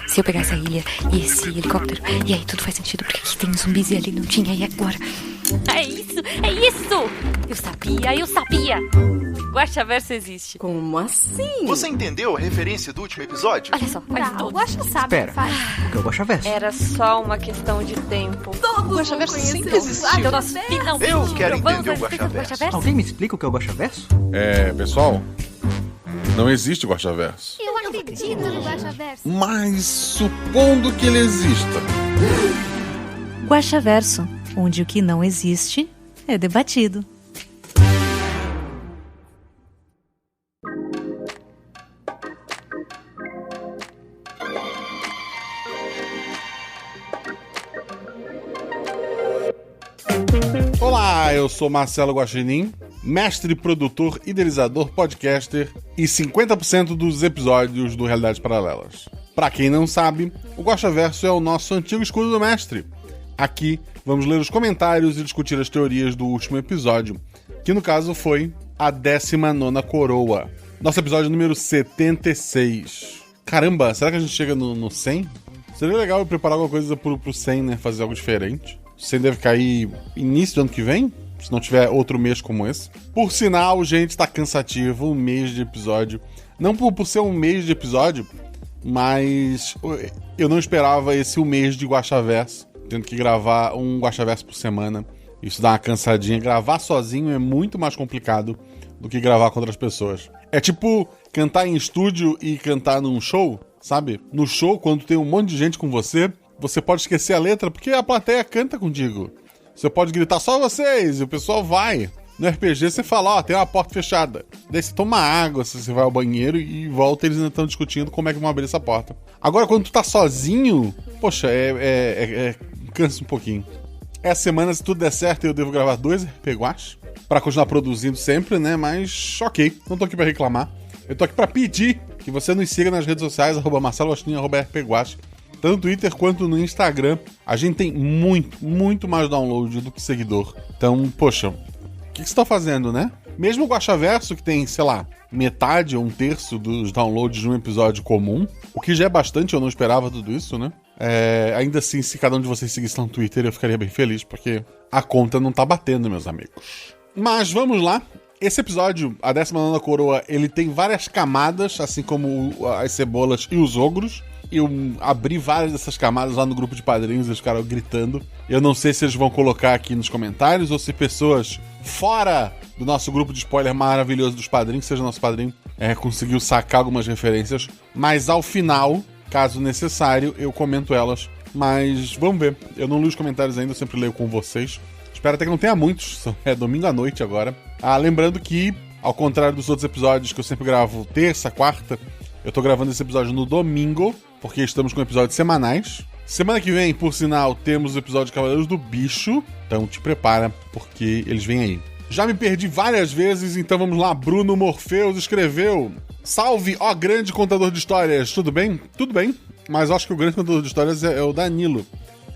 Se eu pegar essa ilha e esse helicóptero, e aí tudo faz sentido, porque aqui tem zumbis e ali não tinha, e agora? É isso! É isso! Eu sabia! Guaxaverso existe. Como assim? Você entendeu a referência do último episódio? Olha só, faz O tudo. Guaxa sabe o que faz. O que é o Guaxaverso? Era só uma questão de tempo. Todos O Guaxaverso vão sempre conhecer existiu. o Então nós finalmente Eu quero provamos entender o a existência do Guaxaverso. Alguém me explica o que é o Guaxaverso? Pessoal, não existe Guaxaverso. Eu acredito no Guaxaverso. Mas supondo que ele exista. Guaxaverso, onde o que não existe é debatido. Olá, eu sou Marcelo Guaxinim, mestre, produtor, idealizador, podcaster e 50% dos episódios do Realidades Paralelas. Pra quem não sabe, o Guaxaverso é o nosso antigo escudo do mestre. Aqui vamos ler os comentários e discutir as teorias do último episódio, que no caso foi a 19ª Coroa. Nosso episódio número 76. Caramba, será que a gente chega no 100? Seria legal eu preparar alguma coisa pro 100, né? Fazer algo diferente. O 100 deve cair início do ano que vem, se não tiver outro mês como esse. Por sinal, gente, tá cansativo, um mês de episódio. Não por ser um mês de episódio, mas eu não esperava esse um mês de Guaxaverso, tendo que gravar um Guaxaverso por semana. Isso dá uma cansadinha. Gravar sozinho é muito mais complicado do que gravar com outras pessoas. É tipo cantar em estúdio e cantar num show, sabe? No show, quando tem um monte de gente com você, você pode esquecer a letra porque a plateia canta contigo. Você pode gritar só vocês e o pessoal vai. No RPG você fala, ó, tem uma porta fechada. Daí você toma água, você vai ao banheiro e volta, eles ainda estão discutindo como é que vão abrir essa porta. Agora, quando tu tá sozinho, poxa, cansa um pouquinho. Essa semana, se tudo der certo, eu devo gravar 2 RPG Guax pra continuar produzindo sempre, né? Mas, ok, não tô aqui pra reclamar. Eu tô aqui pra pedir que você nos siga nas redes sociais, @marceloguaxinim, @rpguax. Tanto no Twitter quanto no Instagram. A gente tem muito mais download do que seguidor. Então, poxa, o que você tá fazendo, né? Mesmo o Guaxaverso, que tem, sei lá, metade ou 1/3 dos downloads de um episódio comum, o que já é bastante, eu não esperava tudo isso, né? Ainda assim, se cada um de vocês seguisse no Twitter, eu ficaria bem feliz, porque a conta não tá batendo, meus amigos. Mas vamos lá. Esse episódio, a 19ª Coroa, ele tem várias camadas, assim como as cebolas e os ogros. Eu abri várias dessas camadas lá no grupo de padrinhos, eles ficaram gritando. Eu não sei se eles vão colocar aqui nos comentários ou se pessoas fora do nosso grupo de spoiler maravilhoso dos padrinhos, seja nosso padrinho, conseguiu sacar algumas referências. Mas ao final, caso necessário, eu comento elas. Mas vamos ver. Eu não li os comentários ainda, eu sempre leio com vocês. Espero até que não tenha muitos. É domingo à noite agora. Lembrando que, ao contrário dos outros episódios que eu sempre gravo terça, quarta, eu tô gravando esse episódio no domingo, porque estamos com episódios semanais. Semana que vem, por sinal, temos o episódio de Cavaleiros do Bicho. Então te prepara, porque eles vêm aí. Já me perdi várias vezes, então vamos lá. Bruno Morfeus escreveu: salve, ó grande contador de histórias. Tudo bem? Tudo bem. Mas acho que o grande contador de histórias é o Danilo.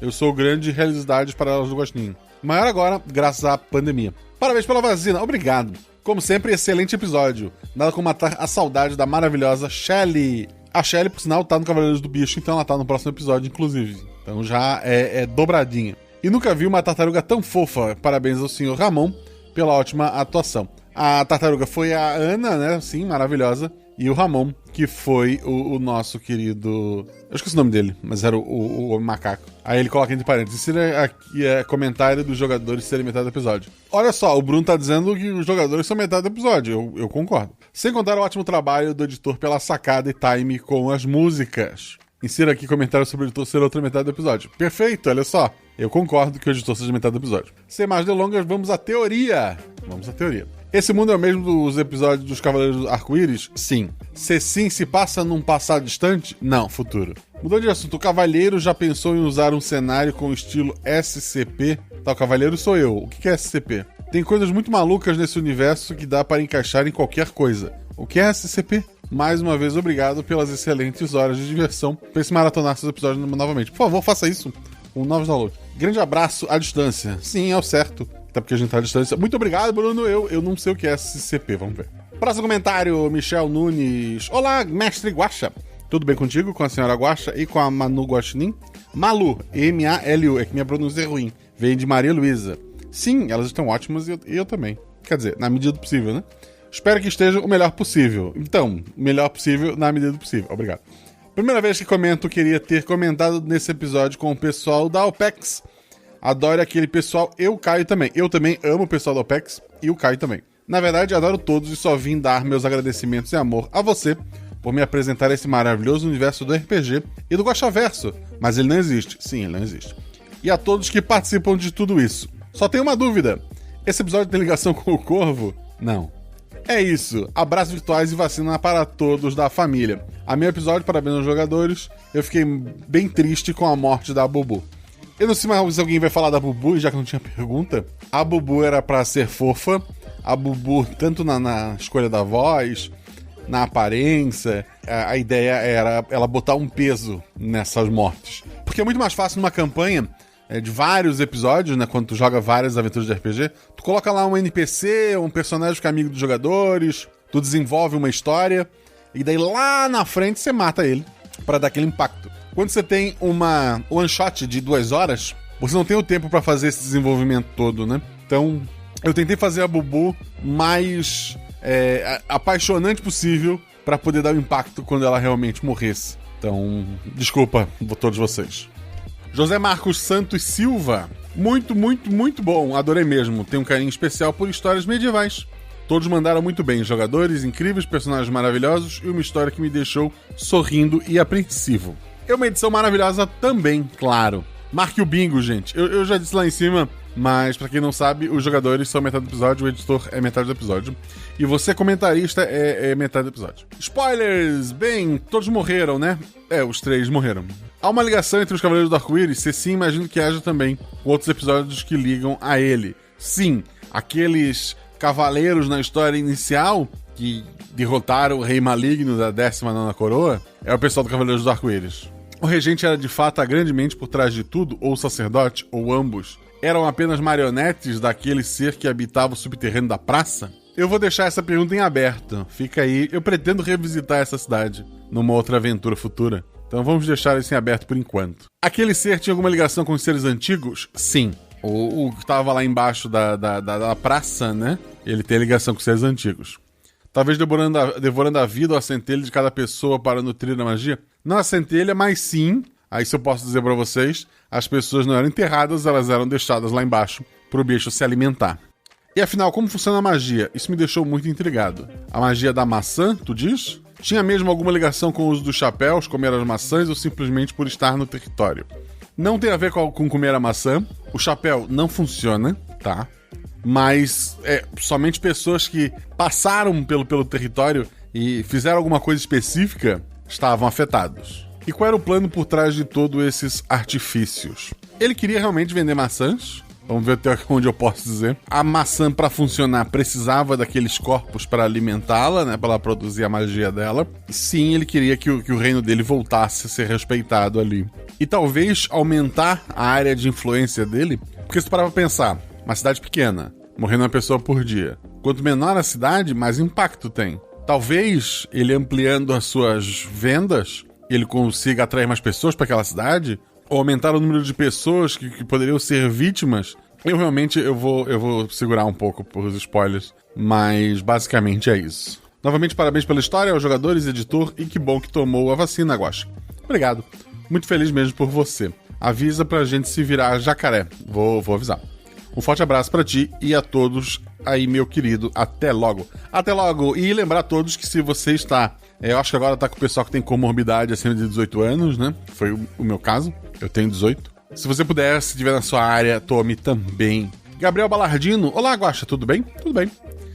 Eu sou o grande Realidades Paralelas do Guaxinim. Maior agora, graças à pandemia. Parabéns pela vacina. Obrigado. Como sempre, excelente episódio. Nada como matar a saudade da maravilhosa Shelly. A Shelly, por sinal, tá no Cavaleiros do Bicho, então ela tá no próximo episódio, inclusive. Então já é dobradinha. E nunca vi uma tartaruga tão fofa. Parabéns ao senhor Ramon pela ótima atuação. A tartaruga foi a Ana, né? Sim, maravilhosa. E o Ramon, que foi o nosso querido... Eu esqueci o nome dele, mas era o macaco. Aí ele coloca entre parênteses: isso aqui é comentário dos jogadores serem metade do episódio. Olha só, o Bruno tá dizendo que os jogadores são metade do episódio. Eu concordo. Sem contar o ótimo trabalho do editor pela sacada e time com as músicas. Insira aqui comentário sobre o editor ser outra metade do episódio. Perfeito, olha só. Eu concordo que o editor seja metade do episódio. Sem mais delongas, vamos à teoria. Esse mundo é o mesmo dos episódios dos Cavaleiros do Arco-Íris? Sim. Se sim, se passa num passado distante? Não, futuro. Mudando de assunto, o Cavalheiro já pensou em usar um cenário com estilo SCP? Tá, o Cavalheiro sou eu. O que é SCP? Tem coisas muito malucas nesse universo que dá para encaixar em qualquer coisa. O que é SCP? Mais uma vez, obrigado pelas excelentes horas de diversão. Pense em maratonar seus episódios novamente. Por favor, faça isso. Um novo download. Grande abraço à distância. Sim, é o certo. Até porque a gente tá à distância. Muito obrigado, Bruno. Eu não sei o que é SCP. Vamos ver. Próximo comentário, Michel Nunes. Olá, mestre Guaxa. Tudo bem contigo, com a senhora Guaxa e com a Manu Guaxinim? Malu, M-A-L-U, é que minha pronúncia é ruim. Vem de Maria Luísa. Sim, elas estão ótimas e eu também. Quer dizer, na medida do possível, né? Espero que esteja o melhor possível. Então, o melhor possível na medida do possível. Obrigado. Primeira vez que comento, queria ter comentado nesse episódio com o pessoal da OPEX. Adoro aquele pessoal, eu Caio também. Eu também amo o pessoal da OPEX e o Caio também. Na verdade, adoro todos e só vim dar meus agradecimentos e amor a você por me apresentar esse maravilhoso universo do RPG e do Guaxaverso. Mas ele não existe. Sim, ele não existe. E a todos que participam de tudo isso. Só tenho uma dúvida. Esse episódio tem ligação com o Corvo? Não. É isso. Abraços virtuais e vacina para todos da família. A meu episódio, parabéns aos jogadores. Eu fiquei bem triste com a morte da Bubu. Eu não sei mais se alguém vai falar da Bubu, já que não tinha pergunta. A Bubu era pra ser fofa. A Bubu, tanto na escolha da voz, na aparência, a ideia era ela botar um peso nessas mortes. Porque é muito mais fácil numa campanha de vários episódios, né? Quando tu joga várias aventuras de RPG, tu coloca lá um NPC, um personagem que é amigo dos jogadores, tu desenvolve uma história, e daí lá na frente você mata ele pra dar aquele impacto. Quando você tem uma one shot de 2 horas, você não tem o tempo pra fazer esse desenvolvimento todo, né? Então, eu tentei fazer a Bubu mais apaixonante possível pra poder dar o impacto quando ela realmente morresse. Então, desculpa a todos vocês. José Marcos Santos Silva. Muito, muito, muito bom. Adorei mesmo. Tenho um carinho especial por histórias medievais. Todos mandaram muito bem. Jogadores incríveis, personagens maravilhosos e uma história que me deixou sorrindo e apreensivo. É uma edição maravilhosa também, claro. Marque o bingo, gente. Eu já disse lá em cima, mas pra quem não sabe, os jogadores são metade do episódio, o editor é metade do episódio. E você, comentarista, é metade do episódio. Spoilers! Bem, todos morreram, né? Os 3 morreram. Há uma ligação entre os Cavaleiros do Arco-Íris? Se sim, imagino que haja também outros episódios que ligam a ele. Sim, aqueles cavaleiros na história inicial que derrotaram o Rei Maligno da 19ª Coroa é o pessoal do Cavaleiros do Arco-Íris. O regente era de fato a grande mente por trás de tudo, ou o sacerdote, ou ambos? Eram apenas marionetes daquele ser que habitava o subterrâneo da praça? Eu vou deixar essa pergunta em aberto. Fica aí. Eu pretendo revisitar essa cidade numa outra aventura futura. Então vamos deixar isso em aberto por enquanto. Aquele ser tinha alguma ligação com os seres antigos? Sim. O que estava lá embaixo da praça, né? Ele tem ligação com os seres antigos. Talvez devorando a vida ou a centelha de cada pessoa para nutrir a magia? Não a centelha, mas sim, aí se eu posso dizer pra vocês, as pessoas não eram enterradas, elas eram deixadas lá embaixo pro bicho se alimentar. E afinal, como funciona a magia? Isso me deixou muito intrigado. A magia da maçã, tu diz? Tinha mesmo alguma ligação com o uso dos chapéus, comer as maçãs ou simplesmente por estar no território? Não tem a ver com comer a maçã. O chapéu não funciona, tá? Mas somente pessoas que passaram pelo território e fizeram alguma coisa específica estavam afetados. E qual era o plano por trás de todos esses artifícios? Ele queria realmente vender maçãs? Vamos ver até onde eu posso dizer. A maçã, para funcionar, precisava daqueles corpos para alimentá-la, né? Para ela produzir a magia dela. Sim, ele queria que o reino dele voltasse a ser respeitado ali. E talvez aumentar a área de influência dele. Porque se tu parar pra pensar, uma cidade pequena, morrendo uma pessoa por dia. Quanto menor a cidade, mais impacto tem. Talvez ele ampliando as suas vendas, ele consiga atrair mais pessoas para aquela cidade, ou aumentar o número de pessoas que poderiam ser vítimas. Eu realmente vou segurar um pouco por os spoilers, mas basicamente é isso. Novamente, parabéns pela história aos jogadores, editor, e que bom que tomou a vacina, Guaxa. Obrigado. Muito feliz mesmo por você. Avisa pra gente se virar jacaré. Vou avisar. Um forte abraço pra ti e a todos aí, meu querido. Até logo. Até logo. E lembrar a todos que se você está... eu acho que agora tá com o pessoal que tem comorbidade acima de 18 anos, né? Foi o meu caso. Eu tenho 18. Se você puder, se estiver na sua área, tome também. Gabriel Balardino. Olá, Guaxa. Tudo bem? Tudo bem.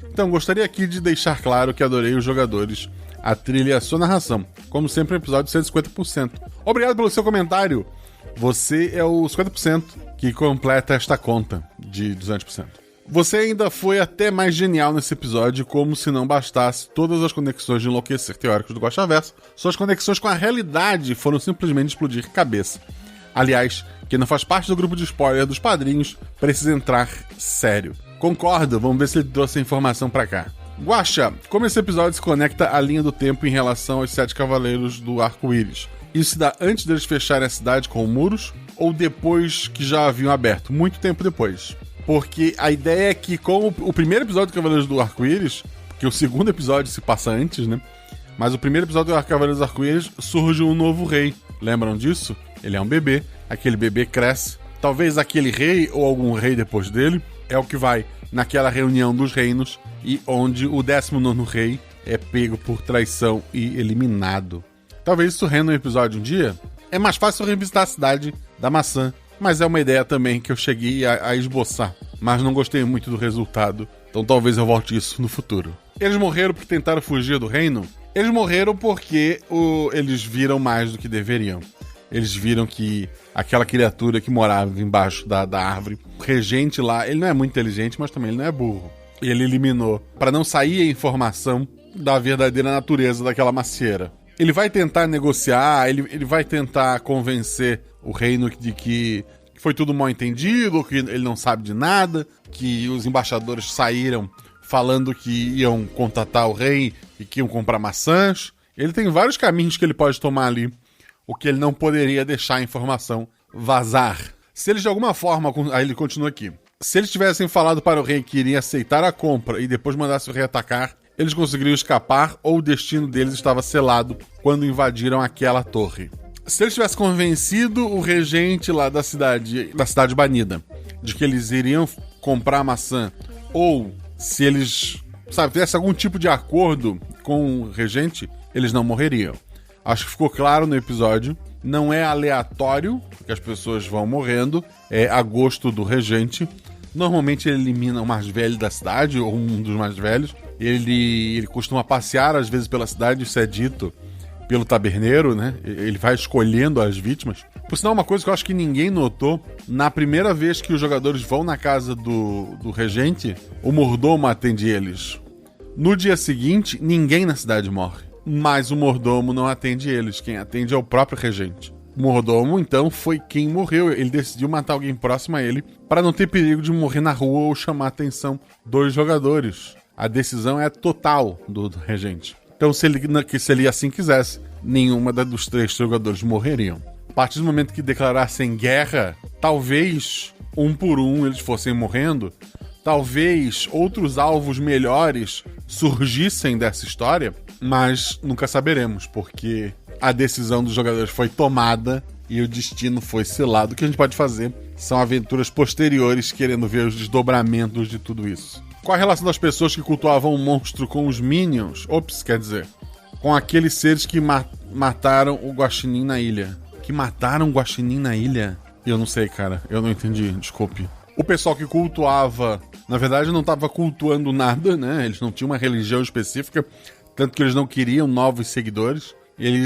Então, gostaria aqui de deixar claro que adorei os jogadores, a trilha e a sua narração. Como sempre, um episódio 150%. Obrigado pelo seu comentário. Você é o 50% que completa esta conta de 200%. Você ainda foi até mais genial nesse episódio, como se não bastasse todas as conexões de enlouquecer teóricos do Guaxaverso. Suas conexões com a realidade foram simplesmente explodir cabeça. Aliás, quem não faz parte do grupo de spoiler dos padrinhos precisa entrar sério. Concordo, vamos ver se ele trouxe a informação pra cá. Guaxa, como esse episódio se conecta à linha do tempo em relação aos 7 cavaleiros do arco-íris? Isso se dá antes deles fecharem a cidade com muros ou depois que já haviam aberto? Muito tempo depois. Porque a ideia é que, como o primeiro episódio do Cavaleiros do Arco-Íris, porque o segundo episódio se passa antes, né? Mas o primeiro episódio do Cavaleiros do Arco-Íris surge um novo rei. Lembram disso? Ele é um bebê, aquele bebê cresce. Talvez aquele rei ou algum rei depois dele é o que vai naquela reunião dos reinos e onde o 19º rei é pego por traição e eliminado. Talvez isso renda um episódio um dia. É mais fácil revisitar a cidade da maçã, mas é uma ideia também que eu cheguei a esboçar, mas não gostei muito do resultado, então talvez eu volte isso no futuro. Eles morreram porque tentaram fugir do reino? Eles morreram porque eles viram mais do que deveriam. Eles viram que aquela criatura que morava embaixo da árvore, o regente lá, ele não é muito inteligente, mas também ele não é burro. Ele eliminou, para não sair a informação da verdadeira natureza daquela macieira. Ele vai tentar negociar, ele vai tentar convencer o reino de que foi tudo mal entendido, que ele não sabe de nada, que os embaixadores saíram falando que iam contatar o rei e que iam comprar maçãs. Ele tem vários caminhos que ele pode tomar ali, o que ele não poderia deixar a informação vazar. Se eles de alguma forma, aí ele continua aqui, se eles tivessem falado para o rei que iriam aceitar a compra e depois mandasse o rei atacar, eles conseguiriam escapar ou o destino deles estava selado quando invadiram aquela torre. Se eles tivessem convencido o regente lá da cidade banida de que eles iriam comprar maçã, ou se eles, tivessem algum tipo de acordo com o regente, eles não morreriam. Acho que ficou claro no episódio. Não é aleatório que as pessoas vão morrendo, é a gosto do regente. Normalmente ele elimina o mais velho da cidade, ou um dos mais velhos. Ele costuma passear às vezes pela cidade, isso é dito pelo taberneiro, né? Ele vai escolhendo as vítimas. Por sinal, uma coisa que eu acho que ninguém notou, na primeira vez que os jogadores vão na casa do regente, o mordomo atende eles. No dia seguinte, ninguém na cidade morre, mas o mordomo não atende eles, quem atende é o próprio regente. O mordomo, então, foi quem morreu. Ele decidiu matar alguém próximo a ele para não ter perigo de morrer na rua ou chamar a atenção dos jogadores. A decisão é total do regente. Então, se ele assim quisesse, nenhuma dos 3 jogadores morreriam. A partir do momento que declarassem guerra, talvez, um por um, eles fossem morrendo. Talvez outros alvos melhores surgissem dessa história, mas nunca saberemos, porque a decisão dos jogadores foi tomada e o destino foi selado. O que a gente pode fazer são aventuras posteriores, querendo ver os desdobramentos de tudo isso. Qual a relação das pessoas que cultuavam o monstro com os Minions? Com aqueles seres que mataram o Guaxinim na ilha. Que mataram o Guaxinim na ilha? Eu não sei, cara. Eu não entendi, desculpe. O pessoal que cultuava, na verdade, não estava cultuando nada, né? Eles não tinham uma religião específica, tanto que eles não queriam novos seguidores.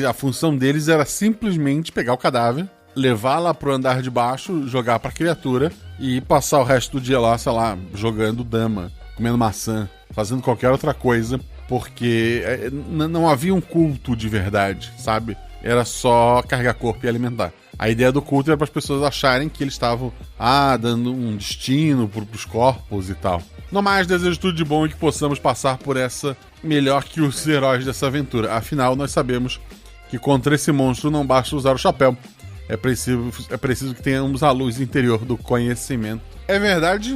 A função deles era simplesmente pegar o cadáver, levar lá pro andar de baixo, jogar pra criatura e passar o resto do dia lá, sei lá, jogando dama, comendo maçã, fazendo qualquer outra coisa, porque não havia um culto de verdade, sabe? Era só carregar corpo e alimentar. A ideia do culto era para as pessoas acharem que eles estavam dando um destino pros corpos e tal. No mais, desejo tudo de bom e que possamos passar por essa melhor que os heróis dessa aventura. Afinal, nós sabemos que contra esse monstro não basta usar o chapéu. É preciso que tenhamos a luz interior do conhecimento. É verdade.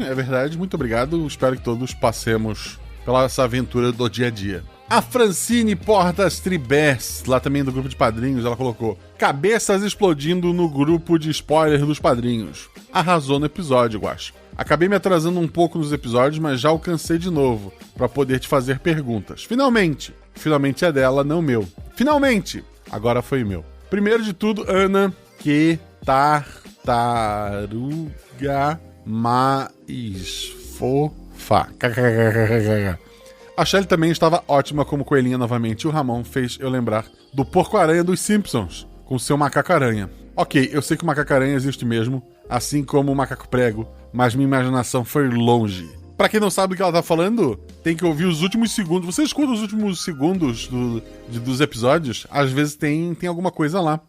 Muito obrigado. Espero que todos passemos pela essa aventura do dia a dia. A Francine Portas Tribés, lá também do grupo de padrinhos, ela colocou: cabeças explodindo no grupo de spoiler dos padrinhos. Arrasou no episódio, Guaxa. Acabei me atrasando um pouco nos episódios, mas já alcancei de novo para poder te fazer perguntas. Finalmente é dela, não meu. Finalmente! Agora foi meu. Primeiro de tudo, Ana, que tartaruga mais fofa. A Shelly também estava ótima como coelhinha novamente e o Ramon fez eu lembrar do Porco-Aranha dos Simpsons, com seu macaco-aranha. Ok, eu sei que o macaco-aranha existe mesmo, assim como o macaco-prego, mas minha imaginação foi longe. Pra quem não sabe do que ela tá falando, tem que ouvir os últimos segundos. Você escuta os últimos segundos dos episódios, às vezes tem alguma coisa lá.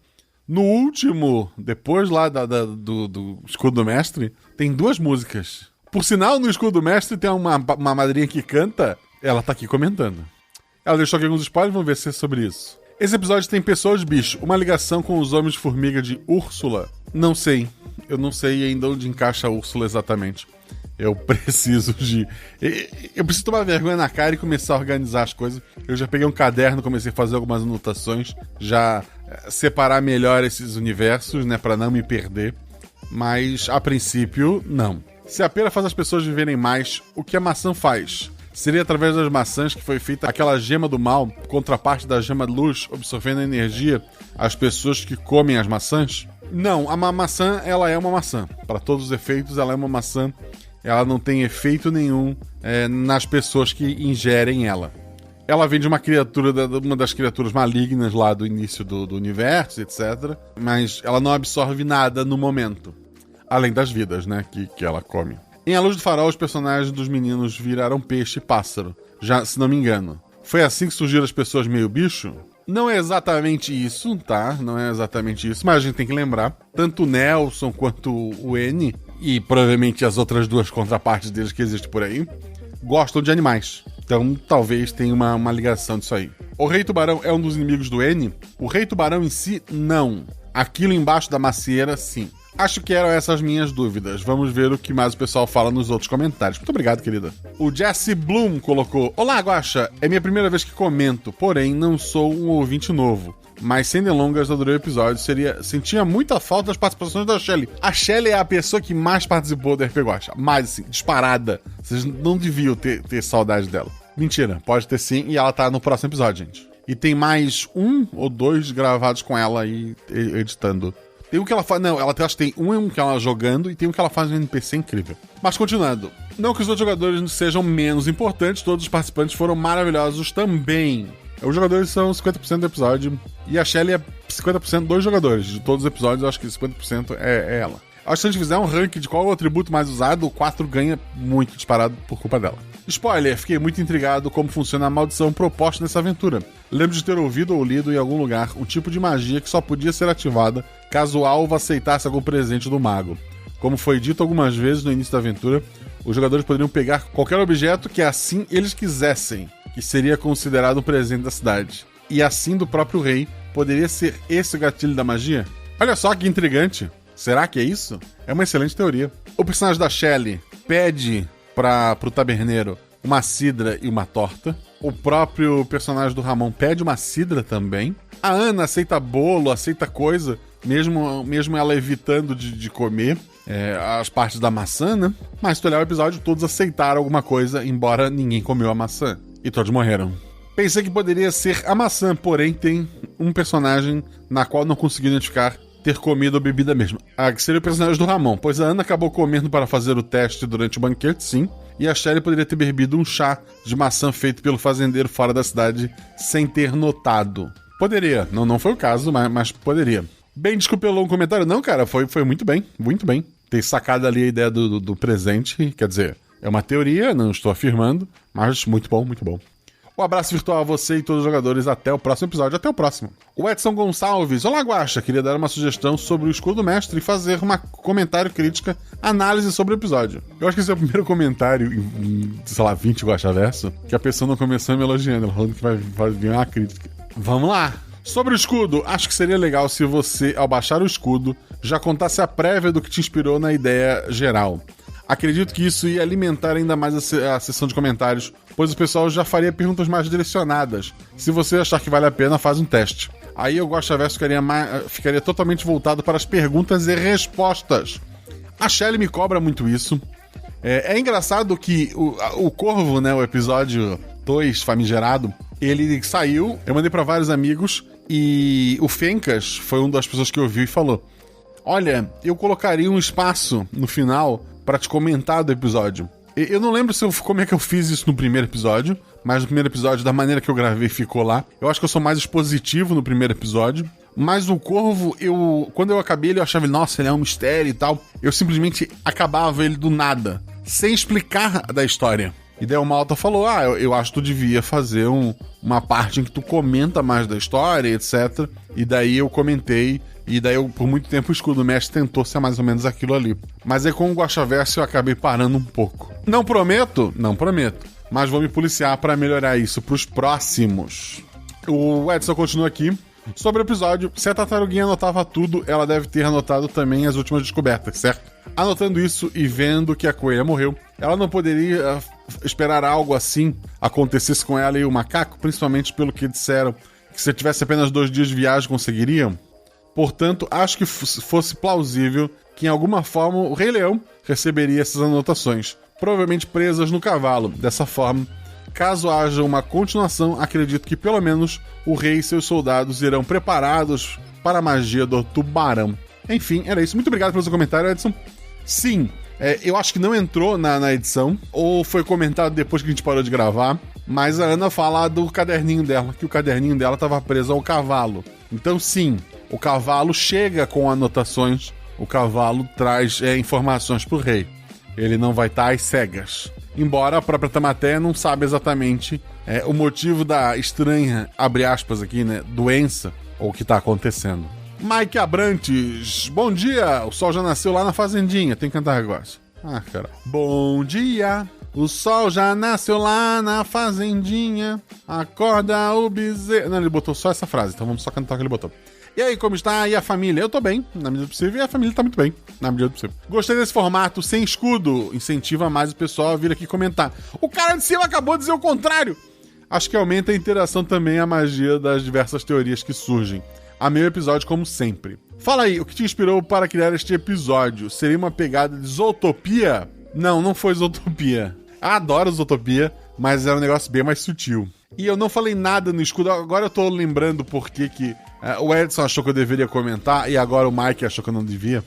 No último, depois lá do Escudo do Mestre, tem 2 músicas. Por sinal, no Escudo do Mestre tem uma madrinha que canta Ela tá aqui comentando. Ela deixou aqui alguns spoilers, vamos ver se é sobre isso. Esse episódio tem pessoas bicho, uma ligação com os Homens de Formiga de Úrsula. Não sei. Eu não sei ainda onde encaixa a Úrsula exatamente. Eu preciso tomar vergonha na cara e começar a organizar as coisas. Eu já peguei um caderno, comecei a fazer algumas anotações, já separar melhor esses universos, né, pra não me perder. Mas, a princípio, não. Se a pera faz as pessoas viverem mais, o que a maçã faz? Seria através das maçãs que foi feita aquela gema do mal, contraparte da gema de luz, absorvendo a energia às pessoas que comem as maçãs? Não, a maçã, ela é uma maçã. Para todos os efeitos, ela é uma maçã. Ela não tem efeito nenhum nas pessoas que ingerem ela. Ela vem de uma criatura, uma das criaturas malignas lá do início do universo, etc. Mas ela não absorve nada no momento. Além das vidas, né, que ela come. Em A Luz do Farol, os personagens dos meninos viraram peixe e pássaro. Já, se não me engano. Foi assim que surgiram as pessoas meio bicho? Não é exatamente isso, tá? Não é exatamente isso, mas a gente tem que lembrar. Tanto o Nelson quanto o N, e provavelmente as outras duas contrapartes deles que existem por aí, gostam de animais. Então, talvez tenha uma ligação disso aí. O Rei Tubarão é um dos inimigos do N? O Rei Tubarão em si, não. Aquilo embaixo da macieira, sim. Acho que eram essas minhas dúvidas. Vamos ver o que mais o pessoal fala nos outros comentários. Muito obrigado, querida. O Jesse Bloom colocou: Olá, Guaxa. É minha primeira vez que comento, porém não sou um ouvinte novo. Mas sem delongas, adorei o episódio. Sentia muita falta das participações da Shelly. A Shelly é a pessoa que mais participou do RP Guaxa. Mais, assim, disparada. Vocês não deviam ter saudade dela. Mentira, pode ter sim. E ela tá no próximo episódio, gente. E tem mais 1 ou 2 gravados com ela aí, editando. Tem um que ela faz... Não, ela acho que tem um que ela jogando e tem um que ela faz no NPC incrível. Mas continuando. Não que os outros jogadores sejam menos importantes, todos os participantes foram maravilhosos também. Os jogadores são 50% do episódio e a Shelly é 50% dos jogadores. De todos os episódios, eu acho que 50% é ela. Acho que se a gente fizer um ranking de qual é o atributo mais usado, o 4 ganha muito disparado por culpa dela. Spoiler, fiquei muito intrigado como funciona a maldição proposta nessa aventura. Lembro de ter ouvido ou lido em algum lugar um tipo de magia que só podia ser ativada caso o alvo aceitasse algum presente do mago. Como foi dito algumas vezes no início da aventura, os jogadores poderiam pegar qualquer objeto que assim eles quisessem, que seria considerado um presente da cidade. E assim do próprio rei, poderia ser esse o gatilho da magia? Olha só que intrigante. Será que é isso? É uma excelente teoria. O personagem da Shelly pede pro taberneiro uma cidra e uma torta. O próprio personagem do Ramon pede uma cidra também. A Ana aceita bolo, aceita coisa, mesmo ela evitando de comer as partes da maçã, né? Mas se tu olhar o episódio, todos aceitaram alguma coisa, embora ninguém comeu a maçã. E todos morreram. Pensei que poderia ser a maçã, porém tem um personagem na qual não consegui identificar ter comido a bebida mesmo. Que seria o personagem do Ramon, pois a Ana acabou comendo para fazer o teste durante o banquete, sim, e a Shelly poderia ter bebido um chá de maçã feito pelo fazendeiro fora da cidade sem ter notado. Poderia, não foi o caso, mas poderia. Bem, desculpelou um comentário. Não, cara, foi muito bem, muito bem. Ter sacado ali a ideia do presente, quer dizer, é uma teoria, não estou afirmando, mas muito bom, muito bom. Um abraço virtual a você e todos os jogadores. Até o próximo episódio. Até o próximo. O Edson Gonçalves. Olá, Guaxa. Queria dar uma sugestão sobre o escudo do mestre e fazer uma comentário, crítica, análise sobre o episódio. Eu acho que esse é o primeiro comentário em, sei lá, 20 Guaxaverso, que a pessoa não começou me elogiando. Ela falando que vai vir uma crítica. Vamos lá. Sobre o escudo, acho que seria legal se você, ao baixar o escudo, já contasse a prévia do que te inspirou na ideia geral. Acredito que isso ia alimentar ainda mais a sessão de comentários, pois o pessoal já faria perguntas mais direcionadas. Se você achar que vale a pena, faz um teste. Aí o Guaxaverso ficaria totalmente voltado para as perguntas e respostas. A Shelly me cobra muito isso. É engraçado que o Corvo, né, o episódio 2, famigerado, ele saiu, eu mandei para vários amigos, e o Fencas foi uma das pessoas que ouviu e falou: olha, eu colocaria um espaço no final para te comentar do episódio. Eu não lembro como é que eu fiz isso no primeiro episódio, mas no primeiro episódio, da maneira que eu gravei, ficou lá. Eu acho que eu sou mais expositivo no primeiro episódio, mas o Corvo, quando eu acabei ele, eu achava, nossa, ele é um mistério e tal. Eu simplesmente acabava ele do nada, sem explicar da história. E daí o Malta falou, eu acho que tu devia fazer uma parte em que tu comenta mais da história, etc. E daí eu comentei, e daí por muito tempo o escudo mestre tentou ser mais ou menos aquilo ali. Mas aí com o Guaxaverso eu acabei parando um pouco. Não prometo, mas vou me policiar para melhorar isso pros próximos. O Edson continua aqui. Sobre o episódio, se a tartaruguinha anotava tudo, ela deve ter anotado também as últimas descobertas, certo? Anotando isso e vendo que a coelha morreu, ela não poderia esperar algo assim acontecesse com ela e o macaco, principalmente pelo que disseram, que se tivesse apenas 2 dias de viagem conseguiriam. Portanto, acho que fosse plausível que em alguma forma o Rei Leão receberia essas anotações, provavelmente presas no cavalo. Dessa forma, caso haja uma continuação, acredito que pelo menos o rei e seus soldados irão preparados para a magia do tubarão. Enfim, era isso. Muito obrigado pelo seu comentário, Edson. Sim, eu acho que não entrou na edição, ou foi comentado depois que a gente parou de gravar, mas a Ana fala do caderninho dela, que o caderninho dela estava preso ao cavalo. Então sim, o cavalo chega com anotações, o cavalo traz informações pro rei. Ele não vai estar às cegas. Embora a própria Tamateia não sabe exatamente o motivo da estranha, abre aspas aqui, né, doença, ou o que tá acontecendo. Mike Abrantes, bom dia, o sol já nasceu lá na fazendinha, tem que cantar negócio. Ah, cara. Bom dia, o sol já nasceu lá na fazendinha, acorda o bezerro... Não, ele botou só essa frase, então vamos só cantar o que ele botou. E aí, como está? E a família? Eu tô bem, na medida do possível, e a família tá muito bem, na medida do possível. Gostei desse formato sem escudo, incentiva mais o pessoal a vir aqui comentar. O cara de cima acabou de dizer o contrário! Acho que aumenta a interação também e a magia das diversas teorias que surgem. Amei o episódio como sempre. Fala aí, o que te inspirou para criar este episódio? Seria uma pegada de Zootopia? Não, não foi Zootopia. Adoro Zootopia, mas era um negócio bem mais sutil. E eu não falei nada no escudo, agora eu tô lembrando por que o Edson achou que eu deveria comentar e agora o Mike achou que eu não devia.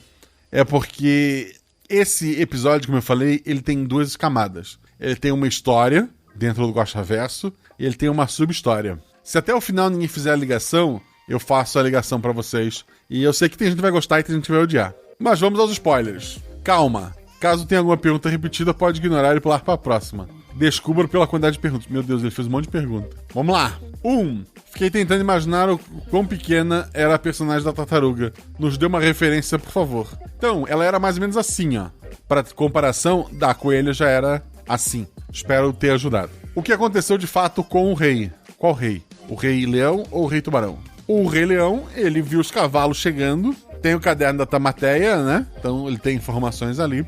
É porque esse episódio, como eu falei, ele tem 2 camadas. Ele tem uma história dentro do Guaxaverso e ele tem uma sub-história. Se até o final ninguém fizer a ligação, eu faço a ligação pra vocês. E eu sei que tem gente que vai gostar e tem gente que vai odiar. Mas vamos aos spoilers. Calma. Caso tenha alguma pergunta repetida, pode ignorar e pular pra próxima. Descubra pela quantidade de perguntas. Meu Deus, ele fez um monte de perguntas. Vamos lá. 1. Fiquei tentando imaginar o quão pequena era a personagem da tartaruga. Nos dê uma referência, por favor. Então, ela era mais ou menos assim, ó. Para comparação, da coelha já era assim. Espero ter ajudado. O que aconteceu de fato com o rei? Qual rei? O Rei Leão ou o Rei Tubarão? O Rei Leão, ele viu os cavalos chegando. Tem o caderno da Tamateia, né? Então ele tem informações ali.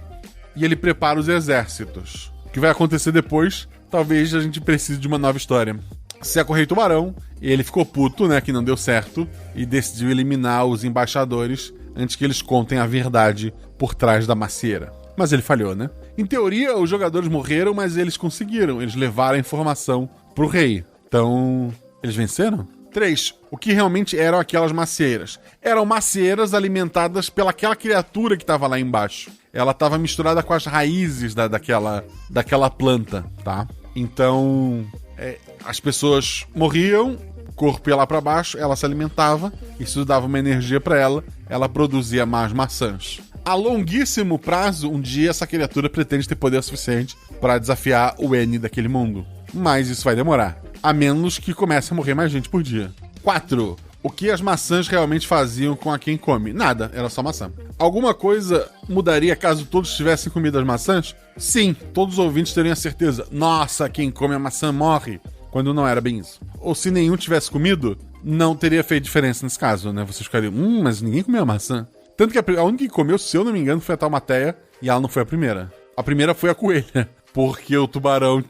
E ele prepara os exércitos. O que vai acontecer depois, talvez a gente precise de uma nova história. Se é com o Rei Tubarão, ele ficou puto, né, que não deu certo, e decidiu eliminar os embaixadores antes que eles contem a verdade por trás da macieira. Mas ele falhou, né? Em teoria, os jogadores morreram, mas eles conseguiram. Eles levaram a informação pro rei. Então, eles venceram? 3. O que realmente eram aquelas macieiras? Eram macieiras alimentadas pelaquela criatura que estava lá embaixo. Ela estava misturada com as raízes daquela planta, tá? Então, as pessoas morriam, o corpo ia lá para baixo, ela se alimentava, isso dava uma energia para ela, ela produzia mais maçãs. A longuíssimo prazo, um dia essa criatura pretende ter poder suficiente para desafiar o N daquele mundo. Mas isso vai demorar, a menos que comece a morrer mais gente por dia. 4. O que as maçãs realmente faziam com a quem come? Nada, era só maçã. Alguma coisa mudaria caso todos tivessem comido as maçãs? Sim, todos os ouvintes teriam a certeza. Nossa, quem come a maçã morre. Quando não era bem isso. Ou se nenhum tivesse comido, não teria feito diferença nesse caso, né? Vocês ficariam, mas ninguém comeu a maçã. Tanto que a única que comeu, se eu não me engano, foi a Tamateia, e ela não foi a primeira. A primeira foi a coelha, porque o tubarão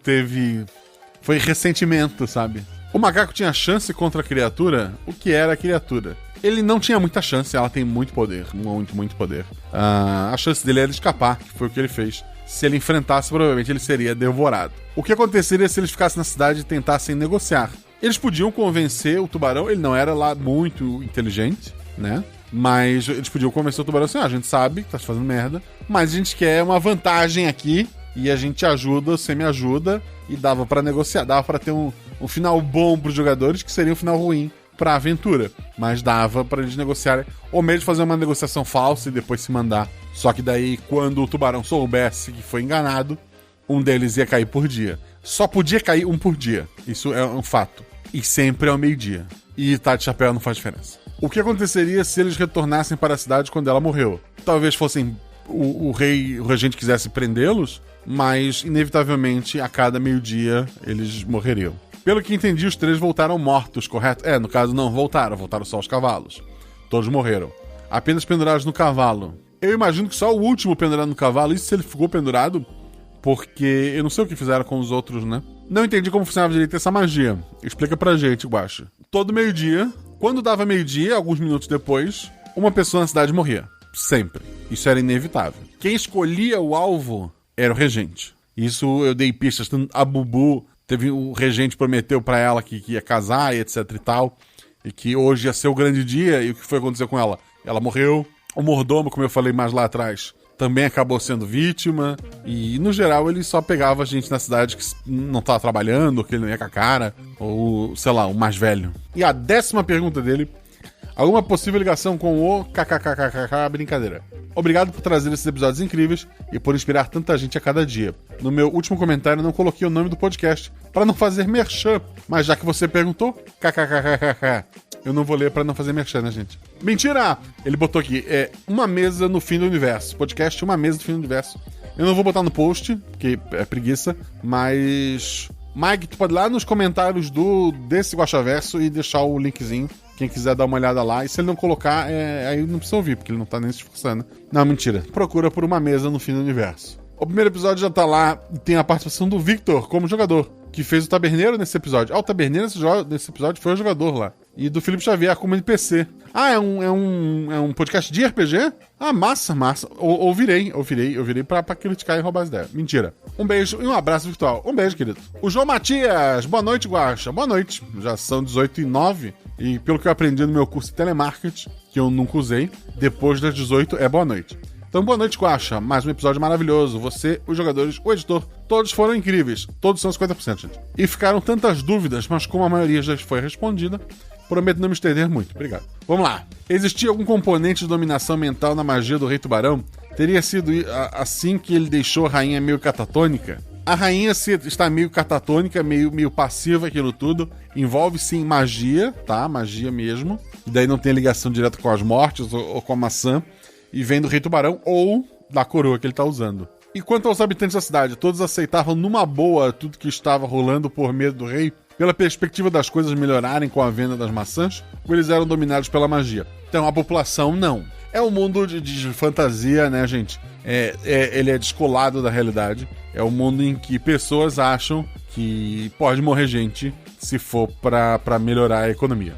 foi ressentimento, sabe? O macaco tinha chance contra a criatura? O que era a criatura? Ele não tinha muita chance, ela tem muito poder. Muito poder. A chance dele era escapar, que foi o que ele fez. Se ele enfrentasse, provavelmente ele seria devorado. O que aconteceria se eles ficassem na cidade e tentassem negociar? Eles podiam convencer o tubarão, ele não era lá muito inteligente, né? Mas eles podiam convencer o tubarão assim, a gente sabe que tá fazendo merda, mas a gente quer uma vantagem aqui e a gente ajuda, você me ajuda, e dava pra negociar, dava pra ter um final bom pros jogadores, que seria um final ruim pra aventura, mas dava pra eles negociarem, ou mesmo fazer uma negociação falsa e depois se mandar. Só que daí, quando o tubarão soubesse que foi enganado, um deles ia cair por dia. Só podia cair um por dia, isso é um fato, e sempre ao meio-dia, e tá de chapéu não faz diferença. O que aconteceria se eles retornassem para a cidade quando ela morreu? Talvez fossem o regente quisesse prendê-los, mas inevitavelmente a cada meio-dia eles morreriam. Pelo que entendi, os 3 voltaram mortos, correto? No caso não voltaram só os cavalos. Todos morreram. Apenas pendurados no cavalo. Eu imagino que só o último pendurado no cavalo, isso se ele ficou pendurado, porque eu não sei o que fizeram com os outros, né? Não entendi como funcionava direito essa magia. Explica pra gente, Guaxa. Todo meio-dia, quando dava meio-dia, alguns minutos depois, uma pessoa na cidade morria. Sempre. Isso era inevitável. Quem escolhia o alvo era o regente. Isso eu dei pistas. A Bubu, teve o regente prometeu pra ela que ia casar e etc e tal. E que hoje ia ser o grande dia. E o que foi acontecer com ela? Ela morreu. O mordomo, como eu falei mais lá atrás, também acabou sendo vítima. E, no geral, ele só pegava gente na cidade que não estava trabalhando, ou que ele não ia com a cara, ou, sei lá, o mais velho. E a 10ª pergunta dele: alguma possível ligação com o kkkkkk brincadeira? Obrigado por trazer esses episódios incríveis e por inspirar tanta gente a cada dia. No meu último comentário não coloquei o nome do podcast para não fazer merchan, mas já que você perguntou, kkkkkk, eu não vou ler para não fazer merchan, né, gente? Mentira! Ele botou aqui, uma mesa no fim do universo. Podcast, uma mesa no fim do universo. Eu não vou botar no post, porque é preguiça, mas... Mike, tu pode ir lá nos comentários desse Guaxaverso e deixar o linkzinho. Quem quiser dar uma olhada lá. E se ele não colocar, aí não precisa ouvir, porque ele não tá nem se esforçando. Não, mentira. Procura por uma mesa no fim do universo. O primeiro episódio já tá lá e tem a participação do Victor como jogador, que fez o Taberneiro nesse episódio. O Taberneiro nesse episódio foi o jogador lá. E do Felipe Xavier como NPC. É um podcast de RPG? Massa. Ouvirei pra criticar e roubar as ideias. Mentira. Um beijo e um abraço virtual. Um beijo, querido. O João Matias. Boa noite, Guaxa. Boa noite. Já são 18h09. E pelo que eu aprendi no meu curso de telemarketing, que eu nunca usei, depois das 18 é boa noite. Então, boa noite, Guaxa. Mais um episódio maravilhoso. Você, os jogadores, o editor, todos foram incríveis. Todos são 50%, gente. E ficaram tantas dúvidas, mas como a maioria já foi respondida, prometo não me estender muito. Obrigado. Vamos lá. Existia algum componente de dominação mental na magia do Rei Tubarão? Teria sido assim que ele deixou a rainha meio catatônica? A rainha está meio catatônica, meio passiva, aquilo tudo. Envolve, sim, magia, tá? Magia mesmo. E daí não tem ligação direta com as mortes ou com a maçã. E vem do Rei Tubarão ou da coroa que ele tá usando. E quanto aos habitantes da cidade, todos aceitavam numa boa tudo que estava rolando por medo do rei? Pela perspectiva das coisas melhorarem com a venda das maçãs? Ou eles eram dominados pela magia? Então, a população, não. É um mundo de fantasia, né, gente? Ele é descolado da realidade. É um mundo em que pessoas acham que pode morrer gente se for pra melhorar a economia.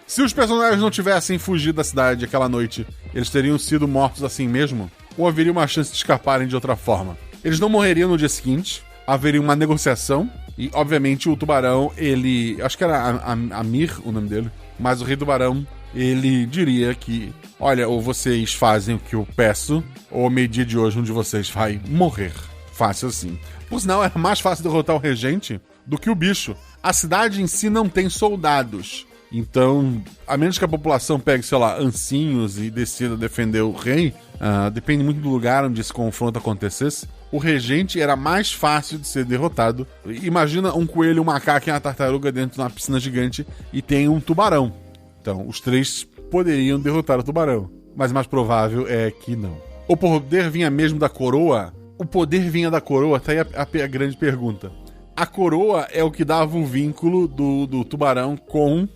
Se os personagens não tivessem fugido da cidade aquela noite, eles teriam sido mortos assim mesmo? Ou haveria uma chance de escaparem de outra forma? Eles não morreriam no dia seguinte, haveria uma negociação, e obviamente o tubarão, ele... acho que era Amir o nome dele, mas o Rei Tubarão, ele diria que, olha, ou vocês fazem o que eu peço, ou ao meio-dia de hoje um de vocês vai morrer. Fácil assim. Por sinal, é mais fácil derrotar o regente do que o bicho. A cidade em si não tem soldados. Então, a menos que a população pegue, sei lá, ancinhos e decida defender o rei, depende muito do lugar onde esse confronto acontecesse, o regente era mais fácil de ser derrotado. Imagina um coelho, um macaco e uma tartaruga dentro de uma piscina gigante e tem um tubarão. Então, os 3 poderiam derrotar o tubarão, mas mais provável é que não. O poder vinha mesmo da coroa? O poder vinha da coroa? Tá aí a grande pergunta. A coroa é o que dava o vínculo do tubarão com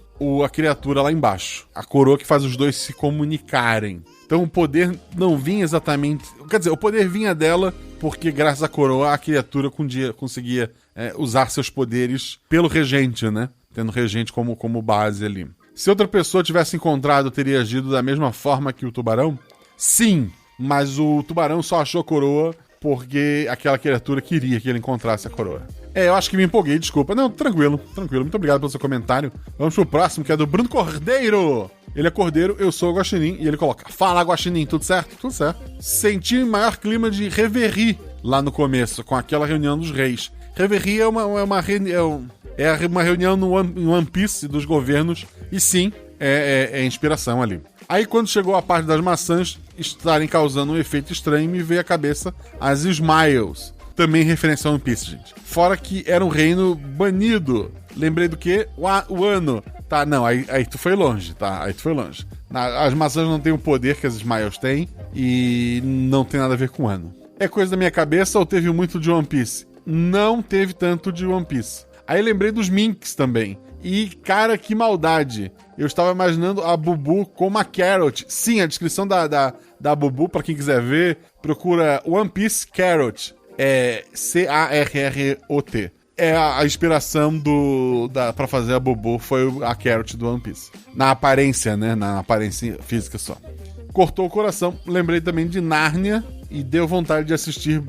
a criatura lá embaixo. A coroa que faz os dois se comunicarem. Então o poder não vinha exatamente... Quer dizer, o poder vinha dela porque graças à coroa a criatura conseguia usar seus poderes pelo regente, né? Tendo o regente como base ali. Se outra pessoa tivesse encontrado, teria agido da mesma forma que o tubarão? Sim, mas o tubarão só achou a coroa porque aquela criatura queria que ele encontrasse a coroa. Eu acho que me empolguei, desculpa. Não, tranquilo. Muito obrigado pelo seu comentário. Vamos pro próximo, que é do Bruno Cordeiro. Ele é cordeiro, eu sou o Guaxinim, e ele coloca: fala, Guaxinim, tudo certo? Tudo certo. Senti maior clima de reverie lá no começo, com aquela reunião dos reis. Reverie é uma reunião no One Piece dos governos, e sim, é inspiração ali. Aí quando chegou a parte das maçãs estarem causando um efeito estranho, me veio à cabeça as Smiles. Também referência ao One Piece, gente. Fora que era um reino banido. Lembrei do quê? O ano. Tá, não, aí tu foi longe, tá? Aí tu foi longe. As maçãs não têm o poder que as Smiles têm e não tem nada a ver com o ano. É coisa da minha cabeça ou teve muito de One Piece? Não teve tanto de One Piece. Aí lembrei dos Minks também. E, cara, que maldade. Eu estava imaginando a Bubu como a Carrot. Sim, a descrição da Bubu, pra quem quiser ver, procura One Piece Carrot. É Carrot. É a inspiração pra fazer a Bubu foi a Carrot do One Piece. Na aparência, né? Na aparência física só. Cortou o coração. Lembrei também de Nárnia e deu vontade de assistir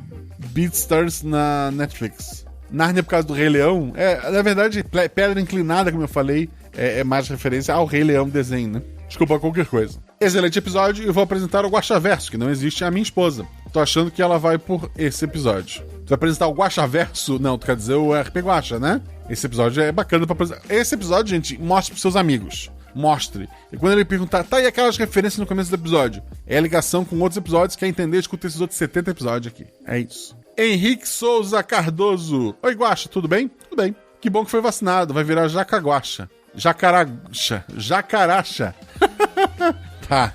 Beastars na Netflix. Nárnia por causa do Rei Leão. Na verdade, Pedra Inclinada, como eu falei, é mais referência ao Rei Leão desenho, né? Desculpa qualquer coisa. Excelente episódio e vou apresentar o Guaxaverso, que não existe, é a minha esposa. Tô achando que ela vai por esse episódio. Tu vai apresentar o Guaxaverso? Não, tu quer dizer o RP Guaxa, né? Esse episódio é bacana pra apresentar. Esse episódio, gente, mostre pros seus amigos. Mostre. E quando ele perguntar, tá aí aquelas referências no começo do episódio? É a ligação com outros episódios, quer entender, escuta esses outros 70 episódios aqui. É isso. Henrique Souza Cardoso. Oi, Guaxa, tudo bem? Tudo bem. Que bom que foi vacinado, vai virar Jacaguaxa. Jacaracha. Tá.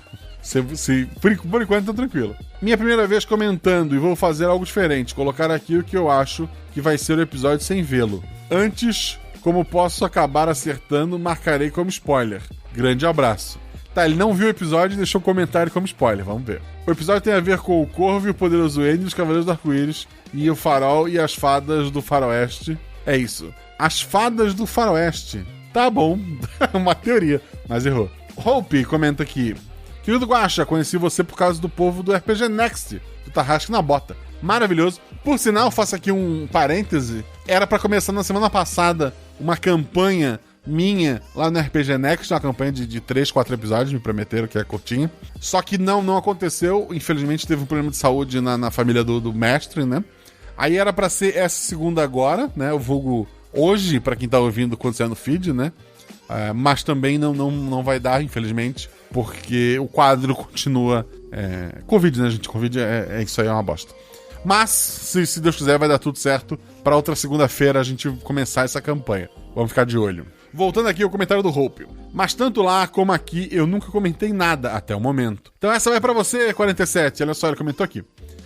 Por enquanto tá tranquilo. Minha primeira vez comentando e vou fazer algo diferente. Colocar aqui o que eu acho que vai ser o episódio sem vê-lo. Antes, como posso acabar acertando, marcarei como spoiler. Grande abraço. Tá, ele não viu o episódio e deixou um comentário como spoiler. Vamos ver. O episódio tem a ver com o Corvo e o Poderoso N, os Cavaleiros do Arco-Íris e o Farol e as Fadas do Faroeste. É isso. As Fadas do Faroeste. Tá bom. Uma teoria, mas errou. Hope comenta aqui. Querido Guaxa, conheci você por causa do povo do RPG Next, do Tarrasque na Bota. Maravilhoso. Por sinal, faço aqui um parêntese. Era pra começar na semana passada uma campanha minha lá no RPG Next, uma campanha de 3, 4 episódios, me prometeram que é curtinha. Só que não aconteceu. Infelizmente teve um problema de saúde na família do mestre, né? Aí era pra ser essa segunda agora, né? O vulgo hoje, pra quem tá ouvindo quando sair no feed, né? Mas também não vai dar, infelizmente, porque o quadro continua... Covid, né, gente? Covid isso aí é uma bosta. Mas, se Deus quiser, vai dar tudo certo pra outra segunda-feira a gente começar essa campanha. Vamos ficar de olho. Voltando aqui ao comentário do Hope. Mas tanto lá como aqui, eu nunca comentei nada até o momento. Então essa vai pra você, 47. Olha só, ele comentou aqui.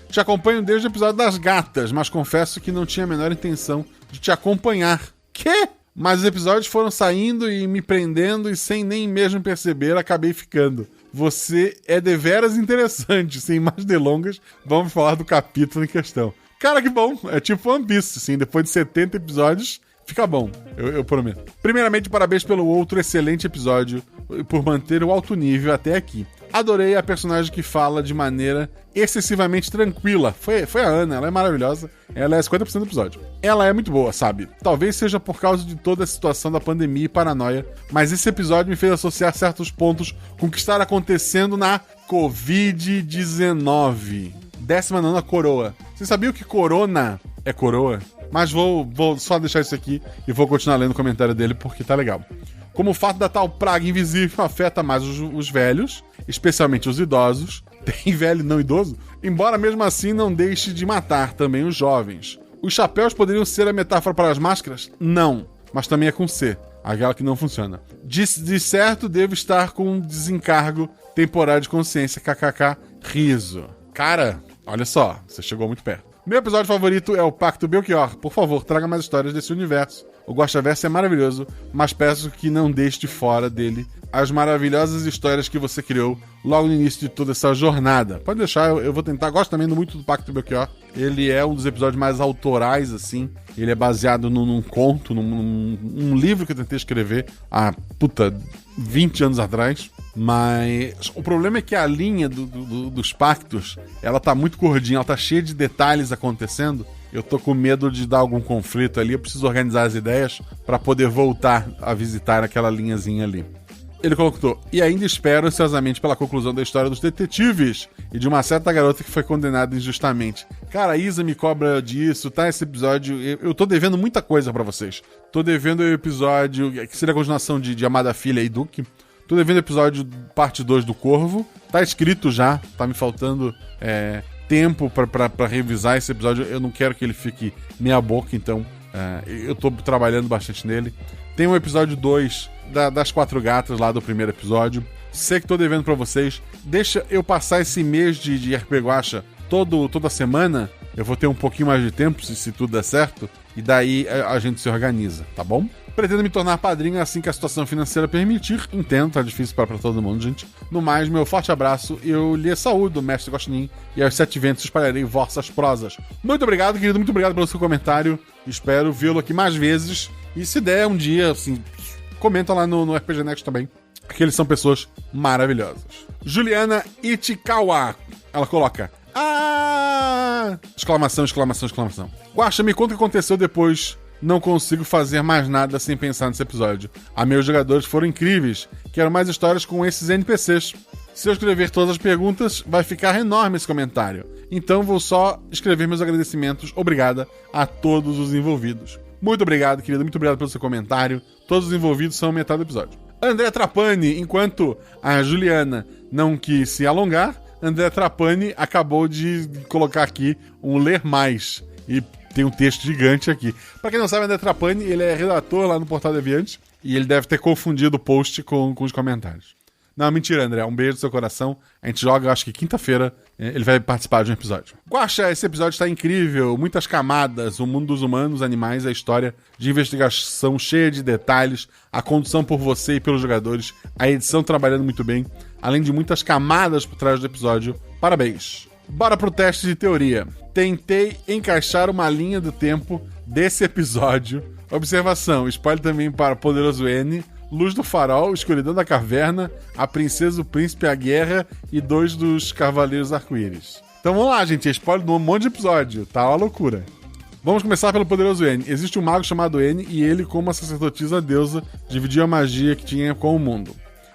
Te acompanho desde o episódio das gatas, mas confesso que não tinha a menor intenção de te acompanhar. Quê? Mas os episódios foram saindo e me prendendo e sem nem mesmo perceber, acabei ficando. Você é deveras interessante. Sem mais delongas, vamos falar do capítulo em questão. Cara, que bom. É tipo One Piece, assim. Depois de 70 episódios, fica bom. Eu prometo. Primeiramente, parabéns pelo outro excelente episódio e por manter o alto nível até aqui. Adorei a personagem que fala de maneira excessivamente tranquila. Foi a Ana, ela é maravilhosa. Ela é 50% do episódio. Ela é muito boa, sabe? Talvez seja por causa de toda a situação da pandemia e paranoia, mas esse episódio me fez associar certos pontos com o que está acontecendo na Covid-19. 19ª coroa. Você sabia que corona é coroa? Mas vou só deixar isso aqui e vou continuar lendo o comentário dele porque tá legal. Como o fato da tal praga invisível afeta mais os velhos, especialmente os idosos, tem velho e não idoso, embora mesmo assim não deixe de matar também os jovens. Os chapéus poderiam ser a metáfora para as máscaras? Não, mas também é com C, aquela que não funciona. De certo, devo estar com um desencargo temporário de consciência, kkk, riso. Cara, olha só, você chegou muito perto. Meu episódio favorito é o Pacto Belchior. Por favor, traga mais histórias desse universo. O Guaxaverso é maravilhoso, mas peço que não deixe de fora dele as maravilhosas histórias que você criou logo no início de toda essa jornada. Pode deixar, eu vou tentar. Gosto também muito do Pacto Belchior. Ele é um dos episódios mais autorais, assim. Ele é baseado num conto, num livro que eu tentei escrever há, 20 anos atrás. Mas o problema é que a linha dos pactos, ela tá muito gordinha, ela tá cheia de detalhes acontecendo. Eu tô com medo de dar algum conflito ali, eu preciso organizar as ideias para poder voltar a visitar aquela linhazinha ali. Ele colocou, e ainda espero ansiosamente pela conclusão da história dos detetives e de uma certa garota que foi condenada injustamente. Cara, a Isa me cobra disso, tá? Esse episódio, eu tô devendo muita coisa pra vocês. Tô devendo o episódio, que seria a continuação de Amada Filha e Duque. Tô devendo o episódio parte 2 do Corvo. Tá escrito já, tá me faltando tempo pra revisar esse episódio. Eu não quero que ele fique meia boca, então eu tô trabalhando bastante nele. Tem um episódio 2 das 4 gatas lá do primeiro episódio. Sei que tô devendo pra vocês. Deixa eu passar esse mês de RP Guaxa toda semana eu vou ter um pouquinho mais de tempo, se tudo der certo, e daí a gente se organiza, tá bom? Pretendo me tornar padrinho assim que a situação financeira permitir. Entendo, tá difícil para todo mundo, gente. No mais, meu forte abraço e eu lhe saúdo, mestre Guaxinim, e aos 7 ventos espalharei vossas prosas. Muito obrigado, querido, muito obrigado pelo seu comentário. Espero vê-lo aqui mais vezes. E se der um dia, assim, comenta lá no RPG Next também, porque eles são pessoas maravilhosas. Juliana Ichikawa, ela coloca: ah! Exclamação, exclamação, exclamação. Guaxa, me conta o que aconteceu depois. Não consigo fazer mais nada sem pensar nesse episódio. Meus jogadores foram incríveis. Quero mais histórias com esses NPCs. Se eu escrever todas as perguntas, vai ficar enorme esse comentário. Então vou só escrever meus agradecimentos. Obrigada a todos os envolvidos. Muito obrigado, querido. Muito obrigado pelo seu comentário. Todos os envolvidos são metade do episódio. André Trapani, enquanto a Juliana não quis se alongar, André Trapani acabou de colocar aqui um ler mais. E tem um texto gigante aqui. Pra quem não sabe, André Trapani, ele é redator lá no Portal Deviante e ele deve ter confundido o post com os comentários. Não, mentira, André. Um beijo no seu coração. A gente joga, acho que quinta-feira, ele vai participar de um episódio. Guaxa, esse episódio está incrível. Muitas camadas. O mundo dos humanos, animais, a história de investigação cheia de detalhes, a condução por você e pelos jogadores, a edição trabalhando muito bem, além de muitas camadas por trás do episódio. Parabéns. Bora pro teste de teoria. Tentei encaixar uma linha do tempo desse episódio. Observação, spoiler também para Poderoso N, Luz do Farol, Escuridão da Caverna, A Princesa, o Príncipe, a Guerra e 2 dos Cavaleiros Arco-Íris. Então vamos lá, gente, spoiler de um monte de episódio, tá uma loucura. Vamos começar pelo Poderoso N. Existe um mago chamado N e ele, como uma sacerdotisa deusa, dividiu a magia que tinha com o mundo.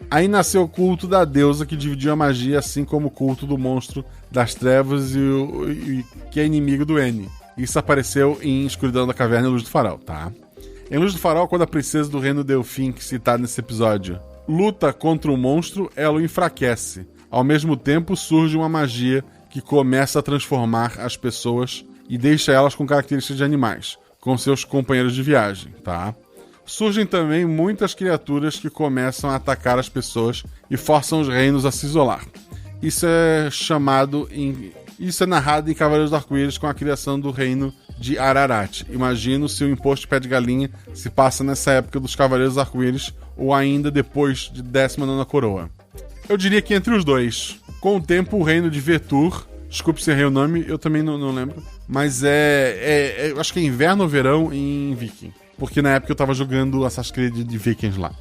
Aí nasceu o culto da deusa que dividiu a magia, assim como o culto do monstro das trevas que é inimigo do N. Isso apareceu em Escuridão da Caverna e Luz do Farol, tá? Em Luz do Farol, quando a princesa do reino Delfim, que citada nesse episódio, luta contra o monstro, ela o enfraquece. Ao mesmo tempo, surge uma magia que começa a transformar as pessoas e deixa elas com características de animais, com seus companheiros de viagem, tá? Surgem também muitas criaturas que começam a atacar as pessoas e forçam os reinos a se isolar. Isso é narrado em Cavaleiros do Arco-Íris com a criação do reino de Ararat. Imagino se o imposto de pé de galinha se passa nessa época dos Cavaleiros do Arco-Íris ou ainda depois de 19ª Coroa. Eu diria que entre os dois. Com o tempo, o reino de Vetur, desculpe se errei o nome, eu também não lembro, mas acho que é inverno ou verão em Viking. Porque na época eu tava jogando Assassin's Creed de Vikings lá.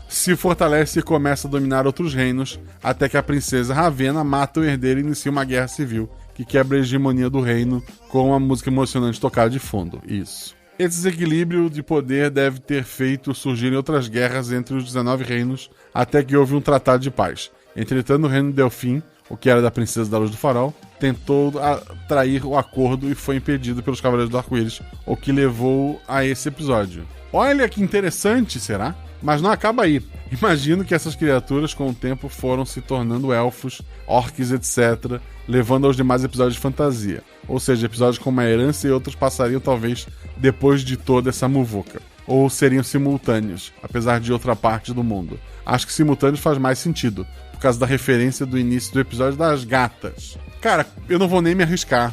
Se fortalece e começa a dominar outros reinos, até que a princesa Ravenna mata o herdeiro e inicia uma guerra civil, que quebra a hegemonia do reino com uma música emocionante tocada de fundo. Isso. Esse desequilíbrio de poder deve ter feito surgirem outras guerras entre os 19 reinos, até que houve um tratado de paz. Entretanto, o reino de Delfim, o que era da princesa da Luz do Farol, tentou atrair o acordo e foi impedido pelos Cavaleiros do Arco-Íris, o que levou a esse episódio. Olha que interessante, será? Mas não acaba aí. Imagino que essas criaturas com o tempo foram se tornando elfos, orcs, etc., levando aos demais episódios de fantasia. Ou seja, episódios como a herança e outros passariam talvez depois de toda essa muvuca. Ou seriam simultâneos, apesar de outra parte do mundo. Acho que simultâneos faz mais sentido, por causa da referência do início do episódio das gatas. Cara, eu não vou nem me arriscar.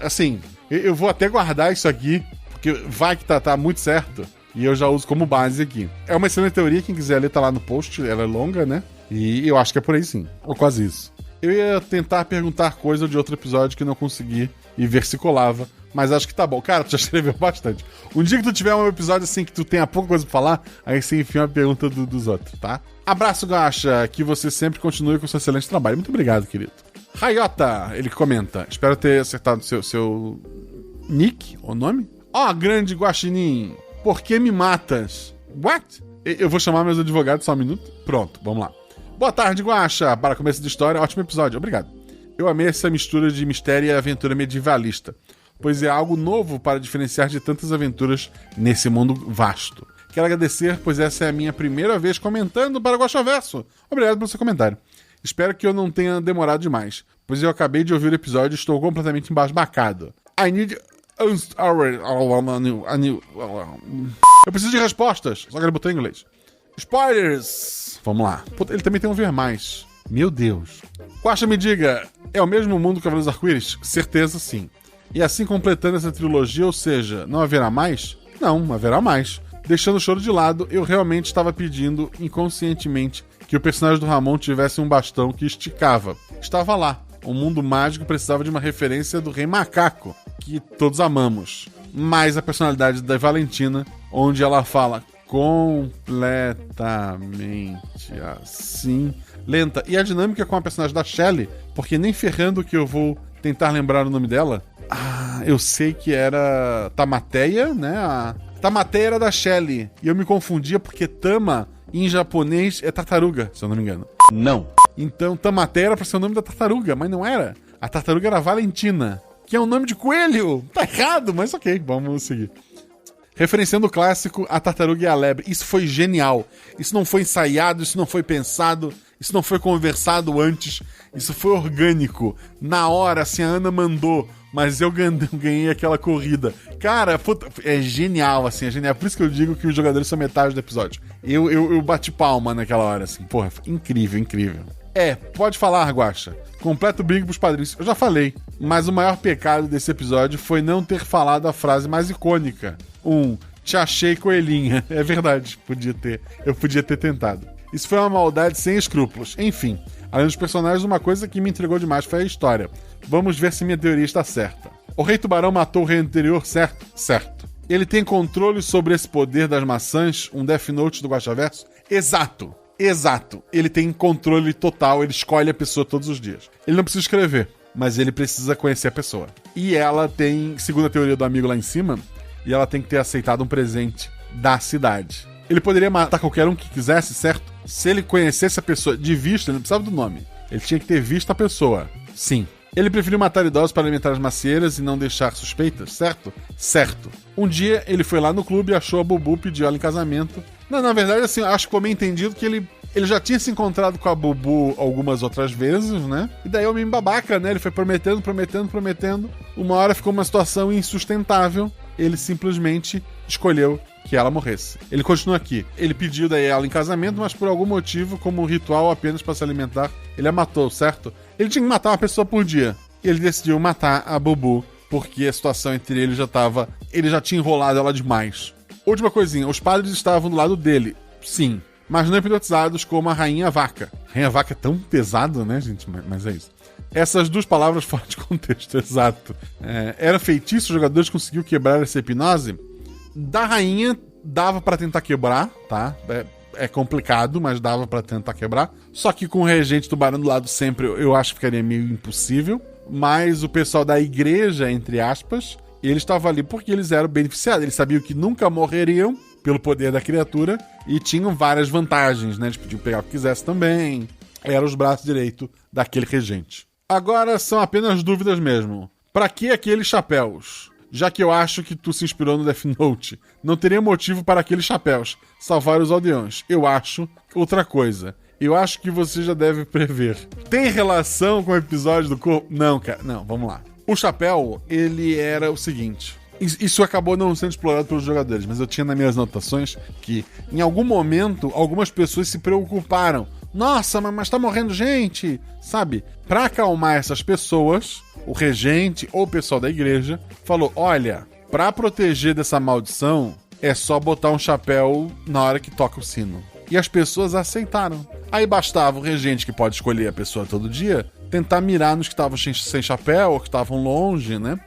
Assim, eu vou até guardar isso aqui, porque vai que tá muito certo. E eu já uso como base aqui. É uma excelente teoria, quem quiser ler tá lá no post, ela é longa, né? E eu acho que é por aí sim, ou quase isso. Eu ia tentar perguntar coisa de outro episódio que não consegui e ver se colava, mas acho que tá bom. Cara, tu já escreveu bastante. Um dia que tu tiver um episódio assim que tu tenha pouca coisa pra falar, aí você enfia uma pergunta dos outros, tá? Abraço, Gacha, que você sempre continue com seu excelente trabalho. Muito obrigado, querido. Rayota, ele comenta. Espero ter acertado seu nick, ou nome. Ó, grande Guaxinim. Por que me matas? What? Eu vou chamar meus advogados só um minuto. Pronto, vamos lá. Boa tarde, Guaxa. Para começo de história, ótimo episódio. Obrigado. Eu amei essa mistura de mistério e aventura medievalista, pois é algo novo para diferenciar de tantas aventuras nesse mundo vasto. Quero agradecer, pois essa é a minha primeira vez comentando para o Guaxaverso. Obrigado pelo seu comentário. Espero que eu não tenha demorado demais, pois eu acabei de ouvir o episódio e estou completamente embasbacado. Eu preciso de respostas. Só que ele botou em inglês. Spoilers! Vamos lá. Ele também tem um ver mais. Meu Deus. Guaxa, me diga, é o mesmo mundo que Cavaleiros Arco-Íris? Certeza, sim. E assim completando essa trilogia, ou seja, não haverá mais? Não, haverá mais. Deixando o choro de lado, eu realmente estava pedindo, inconscientemente, que o personagem do Ramon tivesse um bastão que esticava. Estava lá. O mundo mágico precisava de uma referência do Rei Macaco, que todos amamos. Mas a personalidade da Valentina, onde ela fala completamente assim, lenta. E a dinâmica com a personagem da Shelley, porque nem ferrando que eu vou tentar lembrar o nome dela. Eu sei que era Tamateia, né? A Tamateia era da Shelley. E eu me confundia porque Tama, em japonês, é tartaruga, se eu não me engano. Não. Então Tamateia era pra ser o nome da tartaruga, mas não era. A tartaruga era Valentina, que é um nome de coelho. Tá errado, mas ok, vamos seguir. Referenciando o clássico A Tartaruga e a Lebre. Isso foi genial. Isso não foi ensaiado, isso não foi pensado, isso não foi conversado antes. Isso foi orgânico. Na hora, assim, a Ana mandou, mas eu ganhei aquela corrida. Cara, puta, é genial, assim, é genial. Por isso que eu digo que os jogadores são metade do episódio. Eu bati palma naquela hora, assim. Porra, incrível, incrível. Pode falar, Guaxa. Completo brinco pros padrinhos. Eu já falei, mas o maior pecado desse episódio foi não ter falado a frase mais icônica. Te achei, coelhinha. É verdade, eu podia ter tentado. Isso foi uma maldade sem escrúpulos. Enfim, além dos personagens, uma coisa que me entregou demais foi a história. Vamos ver se minha teoria está certa. O Rei Tubarão matou o rei anterior, certo? Certo. Ele tem controle sobre esse poder das maçãs, um Death Note do Guaxaverso? Exato. Ele tem controle total, ele escolhe a pessoa todos os dias. Ele não precisa escrever, mas ele precisa conhecer a pessoa. E ela tem, segundo a teoria do amigo lá em cima, e ela tem que ter aceitado um presente da cidade. Ele poderia matar qualquer um que quisesse, certo? Se ele conhecesse a pessoa de vista, ele não precisava do nome. Ele tinha que ter visto a pessoa. Sim. Ele preferiu matar idosos para alimentar as macieiras e não deixar suspeitas, certo? Certo. Um dia ele foi lá no clube e achou a Bubu, pediu ela em casamento. Não, na verdade, assim, acho que ficou meio entendido que ele já tinha se encontrado com a Bubu algumas outras vezes, né? E daí o menino babaca, né? Ele foi prometendo. Uma hora ficou uma situação insustentável. Ele simplesmente escolheu que ela morresse. Ele continua aqui. Ele pediu daí ela em casamento, mas por algum motivo, como um ritual apenas para se alimentar, ele a matou, certo? Ele tinha que matar uma pessoa por dia. E ele decidiu matar a Bubu, porque a situação entre eles ele já tinha enrolado ela demais. Última coisinha, os padres estavam do lado dele. Sim. Mas não hipnotizados como a Rainha Vaca. Rainha Vaca é tão pesado, né, gente? Mas é isso. Essas duas palavras fora de contexto, exato. Era feitiço, os jogadores conseguiu quebrar essa hipnose. Da rainha, dava pra tentar quebrar, tá? É complicado, mas dava pra tentar quebrar. Só que com o regente tubarão do lado sempre, eu acho que ficaria meio impossível. Mas o pessoal da igreja, entre aspas, eles estavam ali porque eles eram beneficiados. Eles sabiam que nunca morreriam pelo poder da criatura e tinham várias vantagens, né? Eles podiam pegar o que quisesse também. Era os braços direitos daquele regente. Agora são apenas dúvidas mesmo. Pra que aqueles chapéus? Já que eu acho que tu se inspirou no Death Note, não teria motivo para aqueles chapéus salvar os aldeões. Eu acho outra coisa. Eu acho que você já deve prever. Tem relação com o episódio do corpo? Não, cara. Não, vamos lá. O chapéu, ele era o seguinte. Isso acabou não sendo explorado pelos jogadores, mas eu tinha nas minhas anotações que, em algum momento, algumas pessoas se preocuparam. Nossa, mas tá morrendo gente, sabe? Pra acalmar essas pessoas, o regente ou o pessoal da igreja falou, olha, pra proteger dessa maldição, é só botar um chapéu na hora que toca o sino. E as pessoas aceitaram. Aí bastava o regente, que pode escolher a pessoa todo dia, tentar mirar nos que estavam sem chapéu ou que estavam longe, né?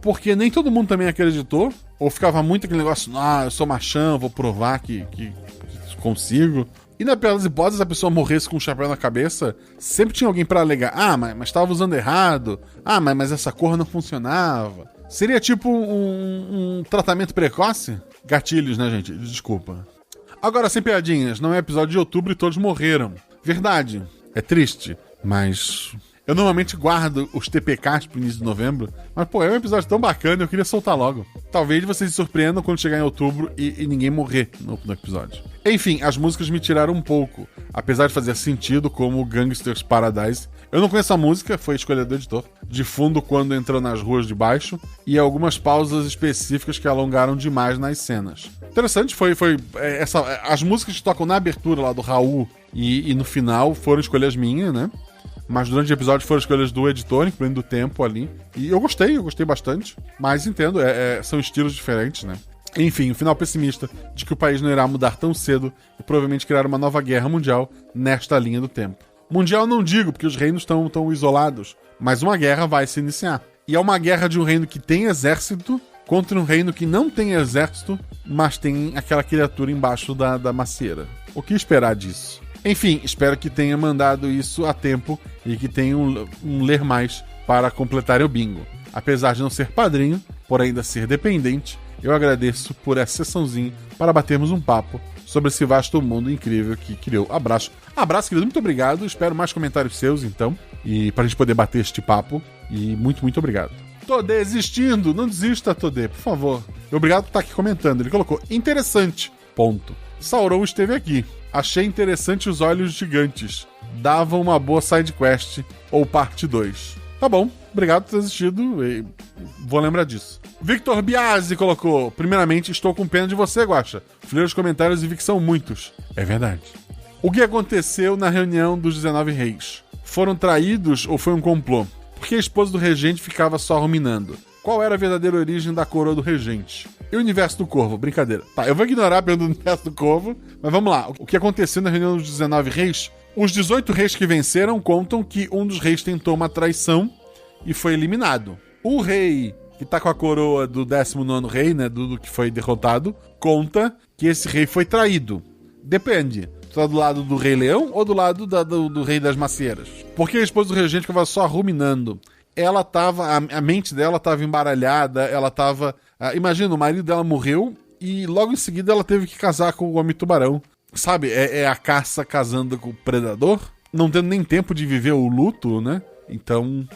Porque nem todo mundo também acreditou, ou ficava muito aquele negócio, eu sou machão, vou provar que consigo. E na pior das hipóteses, a pessoa morresse com um chapéu na cabeça, sempre tinha alguém pra alegar, mas estava usando errado, mas essa cor não funcionava. Seria tipo um tratamento precoce? Gatilhos, né, gente? Desculpa. Agora, sem piadinhas, não é episódio de outubro e todos morreram. Verdade, é triste, mas eu normalmente guardo os TPKs pro início de novembro, mas é um episódio tão bacana, eu queria soltar logo. Talvez vocês se surpreendam quando chegar em outubro e ninguém morrer no episódio. Enfim, as músicas me tiraram um pouco, apesar de fazer sentido, como Gangster's Paradise. Eu não conheço a música, foi escolha do editor. De fundo quando entrou nas ruas de baixo, e algumas pausas específicas que alongaram demais nas cenas. Interessante foi as músicas que tocam na abertura lá do Raul E no final foram escolhas minhas, né? Mas durante o episódio foram escolhas do editor, incluindo do tempo ali. E eu gostei bastante. Mas entendo, são estilos diferentes, né? Enfim, o final pessimista de que o país não irá mudar tão cedo e provavelmente criar uma nova guerra mundial nesta linha do tempo. Mundial não digo, porque os reinos estão isolados, mas uma guerra vai se iniciar. E é uma guerra de um reino que tem exército contra um reino que não tem exército, mas tem aquela criatura embaixo da macieira. O que esperar disso? Enfim, espero que tenha mandado isso a tempo e que tenha um ler mais para completar o bingo. Apesar de não ser padrinho, por ainda ser dependente, eu agradeço por essa sessãozinha para batermos um papo sobre esse vasto mundo incrível que criou. Abraço, querido, muito obrigado. Espero mais comentários seus, então, e pra gente poder bater este papo. E muito obrigado. Todê desistindo, não desista, Todê, por favor. Obrigado por estar aqui comentando. Ele colocou, interessante, ponto. Sauron esteve aqui. Achei interessante os olhos gigantes. Dava uma boa side quest ou parte 2. Tá bom, obrigado por ter assistido. Vou lembrar disso. Victor Biasi colocou: primeiramente, estou com pena de você, Guaxa. Fui os comentários e vi que são muitos. É verdade. O que aconteceu na reunião dos 19 reis? Foram traídos ou foi um complô? Por que a esposa do regente ficava só ruminando? Qual era a verdadeira origem da coroa do regente? E o universo do corvo? Brincadeira. Tá, eu vou ignorar a pergunta do universo do corvo, mas vamos lá. O que aconteceu na reunião dos 19 reis? Os 18 reis que venceram contam que um dos reis tentou uma traição e foi eliminado. O rei que tá com a coroa do 19º rei, né, do que foi derrotado, conta que esse rei foi traído. Depende. Tu tá do lado do rei leão ou do lado do rei das macieiras? Porque a esposa do regente ficava só ruminando. Ela tava, a mente dela tava embaralhada, ela tava... imagina, o marido dela morreu e logo em seguida ela teve que casar com o Homem-Tubarão. Sabe, é a caça casando com o predador, não tendo nem tempo de viver o luto, né? Então,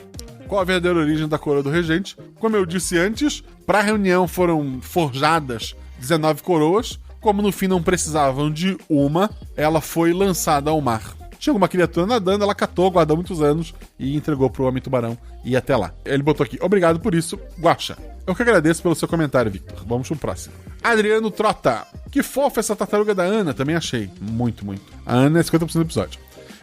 qual a verdadeira origem da coroa do regente? Como eu disse antes, pra reunião foram forjadas 19 coroas. Como no fim não precisavam de uma, ela foi lançada ao mar. Tinha alguma criatura nadando, ela catou, guardou muitos anos e entregou pro Homem-Tubarão e até lá. Ele botou aqui, obrigado por isso, Guaxa. Eu que agradeço pelo seu comentário, Victor. Vamos pro próximo. Adriano Trota. Que fofa essa tartaruga da Ana, também achei. Muito. A Ana é 50% do episódio.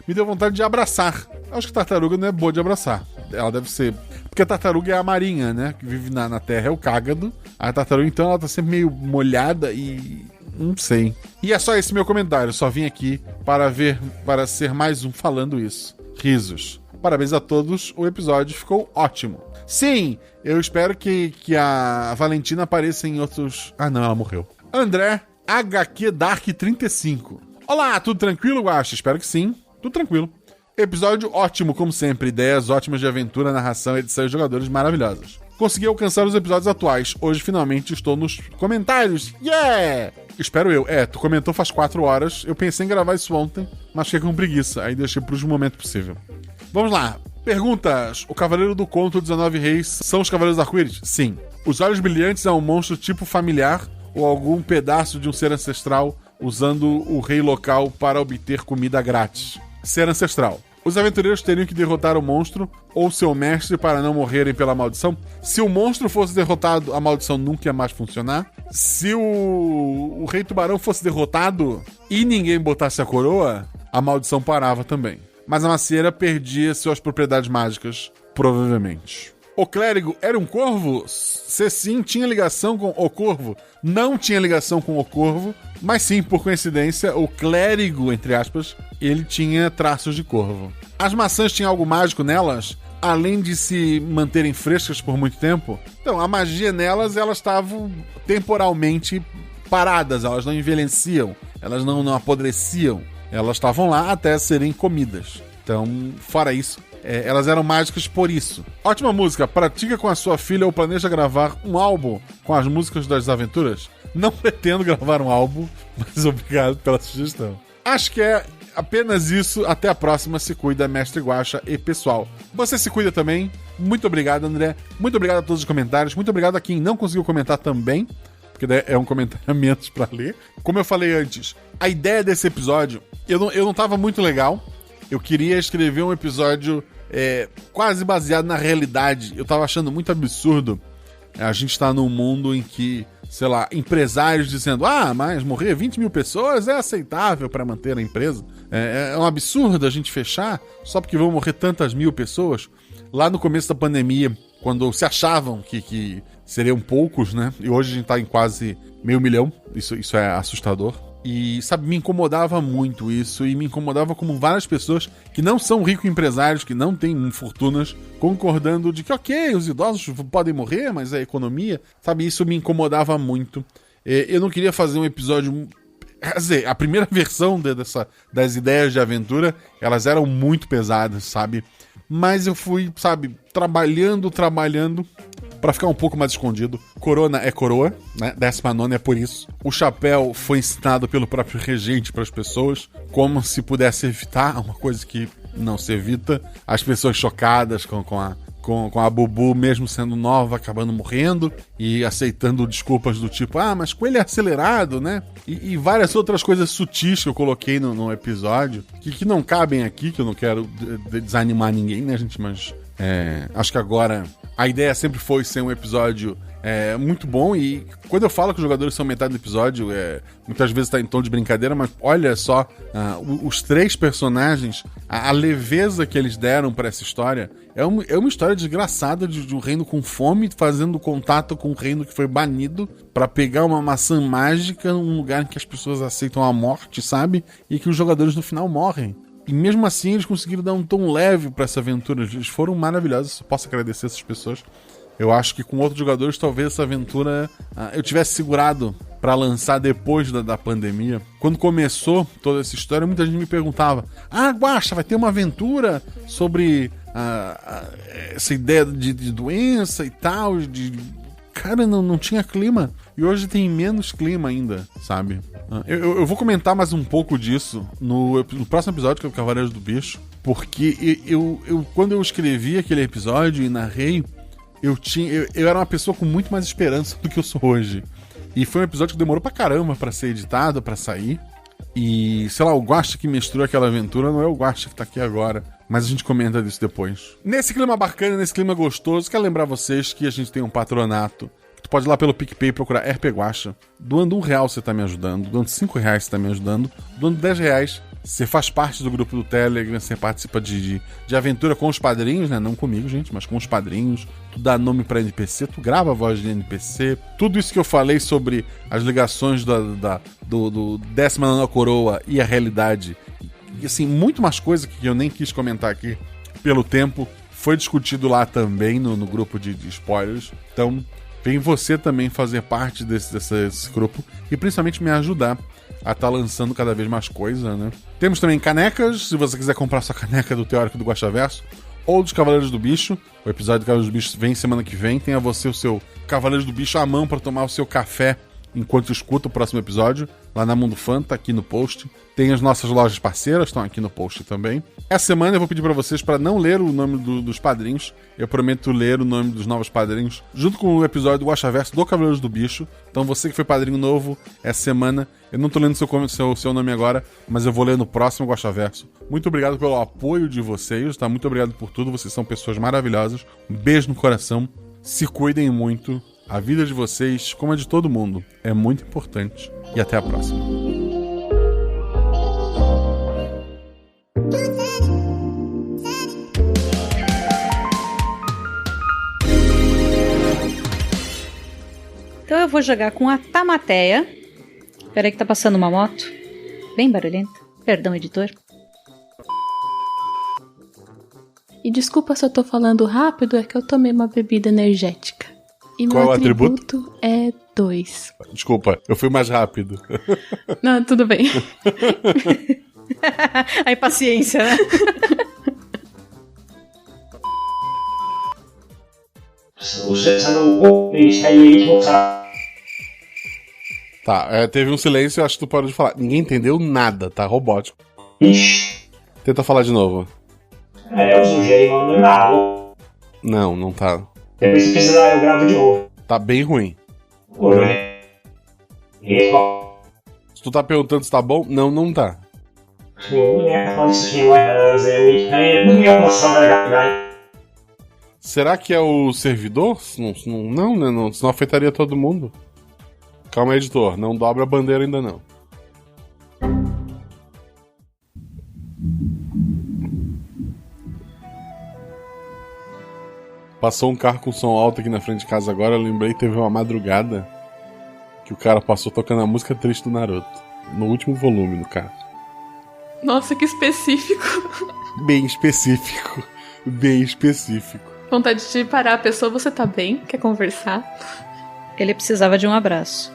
Me deu vontade de abraçar. Acho que tartaruga não é boa de abraçar. Ela deve ser... Porque a tartaruga é a marinha, né? Que vive na terra, é o cágado. A tartaruga, então, ela tá sempre meio molhada e... não sei. E é só esse meu comentário. Só vim aqui para ser mais um falando isso. Risos. Parabéns a todos. O episódio ficou ótimo. Sim, eu espero que a Valentina apareça em outros... Ah, não, ela morreu. André, HQ Dark 35. Olá, tudo tranquilo, Guaxa? Espero que sim. Tudo tranquilo. Episódio ótimo, como sempre. Ideias ótimas de aventura, narração, edição e jogadores maravilhosos. Consegui alcançar os episódios atuais. Hoje, finalmente, estou nos comentários. Yeah! Espero eu. Tu comentou faz 4 horas. Eu pensei em gravar isso ontem, mas fiquei com preguiça. Aí deixei para o momento possível. Vamos lá. Perguntas. O Cavaleiro do Conto 19 Reis são os Cavaleiros Arco-Íris? Sim. Os Olhos Brilhantes é um monstro tipo familiar ou algum pedaço de um ser ancestral usando o rei local para obter comida grátis? Ser ancestral. Os aventureiros teriam que derrotar o monstro ou seu mestre para não morrerem pela maldição? Se o monstro fosse derrotado, a maldição nunca ia mais funcionar. Se o rei tubarão fosse derrotado e ninguém botasse a coroa, a maldição parava também. Mas a macieira perdia suas propriedades mágicas, provavelmente. O clérigo era um corvo? Se sim, tinha ligação com o corvo. Não tinha ligação com o corvo, mas sim, por coincidência, o clérigo, entre aspas, ele tinha traços de corvo. As maçãs tinham algo mágico nelas, além de se manterem frescas por muito tempo. Então, a magia nelas, elas estavam temporalmente paradas, elas não envelheciam, elas não apodreciam, elas estavam lá até serem comidas. Então, fora isso, elas eram mágicas por isso. Ótima música. Pratica com a sua filha ou planeja gravar um álbum com as músicas das aventuras? Não pretendo gravar um álbum, mas obrigado pela sugestão. Acho que é apenas isso. Até a próxima. Se cuida, Mestre Guaxa e pessoal. Você se cuida também. Muito obrigado, André. Muito obrigado a todos os comentários. Muito obrigado a quem não conseguiu comentar também, porque é um comentário a menos pra ler. Como eu falei antes, a ideia desse episódio, eu não tava muito legal. Eu queria escrever um episódio quase baseado na realidade. Eu tava achando muito absurdo a gente tá num mundo em que, sei lá, empresários dizendo mas morrer 20 mil pessoas é aceitável para manter a empresa. É um absurdo a gente fechar só porque vão morrer tantas mil pessoas. Lá no começo da pandemia, quando se achavam que seriam poucos, né? E hoje a gente tá em quase 500 mil. Isso é assustador. E, sabe, me incomodava muito isso. E me incomodava como várias pessoas que não são ricos empresários, que não têm fortunas, concordando de que, ok, os idosos podem morrer, mas a economia... Sabe, isso me incomodava muito. Eu não queria fazer um episódio... Quer dizer, a primeira versão das ideias de aventura, elas eram muito pesadas, sabe? Mas eu fui, sabe, trabalhando pra ficar um pouco mais escondido. Corona é coroa, né? 19ª é por isso. O chapéu foi ensinado pelo próprio regente pras pessoas, como se pudesse evitar, uma coisa que não se evita. As pessoas chocadas com a Bubu, mesmo sendo nova, acabando morrendo e aceitando desculpas do tipo, mas coelho é acelerado, né? E várias outras coisas sutis que eu coloquei no episódio, que não cabem aqui, que eu não quero desanimar ninguém, né, gente? Mas acho que agora a ideia sempre foi ser um episódio muito bom. E quando eu falo que os jogadores são metade do episódio, muitas vezes tá em tom de brincadeira, mas olha só, os 3 personagens, a leveza que eles deram pra essa história é uma história desgraçada de um reino com fome fazendo contato com um reino que foi banido pra pegar uma maçã mágica num lugar em que as pessoas aceitam a morte, sabe? E que os jogadores no final morrem. E mesmo assim eles conseguiram dar um tom leve pra essa aventura. Eles foram maravilhosos, eu posso agradecer essas pessoas. Eu acho que com outros jogadores talvez essa aventura eu tivesse segurado pra lançar depois da pandemia. Quando começou toda essa história, muita gente me perguntava: Guaxa, vai ter uma aventura sobre essa ideia de doença e tal, Cara, não tinha clima. E hoje tem menos clima ainda, sabe? Eu vou comentar mais um pouco disso no próximo episódio, que é o Cavaleiros do Bicho. Porque quando eu escrevi aquele episódio e narrei, eu era uma pessoa com muito mais esperança do que eu sou hoje. E foi um episódio que demorou pra caramba pra ser editado, pra sair. E, sei lá, o Guaxa que misturou aquela aventura não é o Guaxa que tá aqui agora. Mas a gente comenta disso depois. Nesse clima bacana, nesse clima gostoso, quero lembrar vocês que a gente tem um patronato. Tu pode ir lá pelo PicPay e procurar RP Guaxa. Doando R$1 você tá me ajudando. Doando R$5 você tá me ajudando. Doando R$10 você faz parte do grupo do Telegram. Você participa de aventura com os padrinhos, né? Não comigo, gente, mas com os padrinhos. Tu dá nome pra NPC, tu grava a voz de NPC. Tudo isso que eu falei sobre as ligações do 19ª Coroa e a realidade. E assim, muito mais coisa que eu nem quis comentar aqui pelo tempo, foi discutido lá também no grupo de spoilers. Então, vem você também fazer parte desse grupo e principalmente me ajudar a estar lançando cada vez mais coisa, né? Temos também canecas, se você quiser comprar sua caneca do Teórico do Guaxaverso ou dos Cavaleiros do Bicho. O episódio do Cavaleiros do Bicho vem semana que vem. Tenha você o seu Cavaleiros do Bicho à mão para tomar o seu café enquanto escuta o próximo episódio, lá na Mundo Fan, tá aqui no post. Tem as nossas lojas parceiras, estão aqui no post também. Essa semana eu vou pedir pra vocês para não ler o nome dos padrinhos. Eu prometo ler o nome dos novos padrinhos, junto com o episódio do Guaxaverso do Cavaleiros do Bicho. Então você que foi padrinho novo essa semana, eu não tô lendo seu nome agora, mas eu vou ler no próximo Guaxaverso. Muito obrigado pelo apoio de vocês, tá? Muito obrigado por tudo, vocês são pessoas maravilhosas. Um beijo no coração, se cuidem muito. A vida de vocês, como a de todo mundo, é muito importante. E até a próxima. Então eu vou jogar com a Tamateia. Peraí que tá passando uma moto. Bem barulhenta. Perdão, editor. E desculpa se eu tô falando rápido, é que eu tomei uma bebida energética. E qual meu é o atributo? É 2. Desculpa, eu fui mais rápido. Não, tudo bem. A impaciência, né? Tá, teve um silêncio, eu acho que tu pode falar. Ninguém entendeu nada, tá? Robótico. Ixi. Tenta falar de novo. Eu sujei mano errado. Não tá. Depois se precisar eu gravo de novo. Tá bem ruim. Se tu tá perguntando se tá bom, não tá. Será que é o servidor? Não, né? Não, senão afetaria todo mundo. Calma aí, editor. Não dobra a bandeira ainda não. Passou um carro com som alto aqui na frente de casa agora. Eu lembrei que teve uma madrugada que o cara passou tocando a música triste do Naruto. No último volume do carro. Nossa, que específico. Bem específico. Bem específico. Vontade de parar a pessoa, você tá bem? Quer conversar? Ele precisava de um abraço.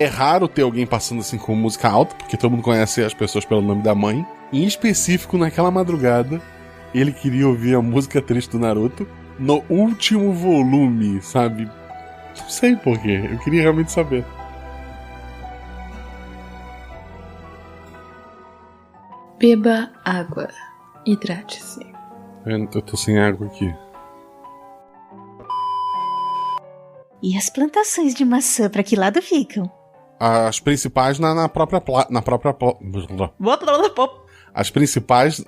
É raro ter alguém passando assim com música alta, porque todo mundo conhece as pessoas pelo nome da mãe. Em específico, naquela madrugada, ele queria ouvir a música triste do Naruto no último volume, sabe? Não sei porquê, eu queria realmente saber. Beba água. Hidrate-se. Eu tô sem água aqui. E as plantações de maçã, pra que lado ficam? As principais na própria As principais.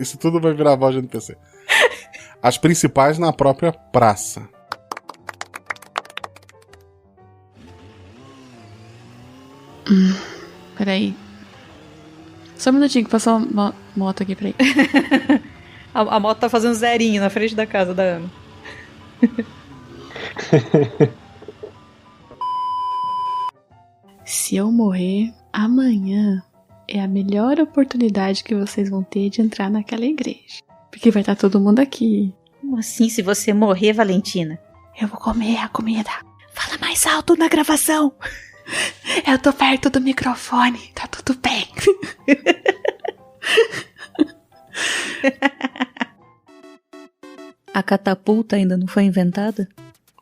Isso tudo vai virar voz de NPC. As principais na própria praça. Peraí. Só um minutinho que passou uma moto aqui, peraí. A moto tá fazendo zerinho na frente da casa da Ana. Se eu morrer, amanhã é a melhor oportunidade que vocês vão ter de entrar naquela igreja. Porque vai estar todo mundo aqui. Como assim, se você morrer, Valentina? Eu vou comer a comida. Fala mais alto na gravação. Eu tô perto do microfone, tá tudo bem. A catapulta ainda não foi inventada?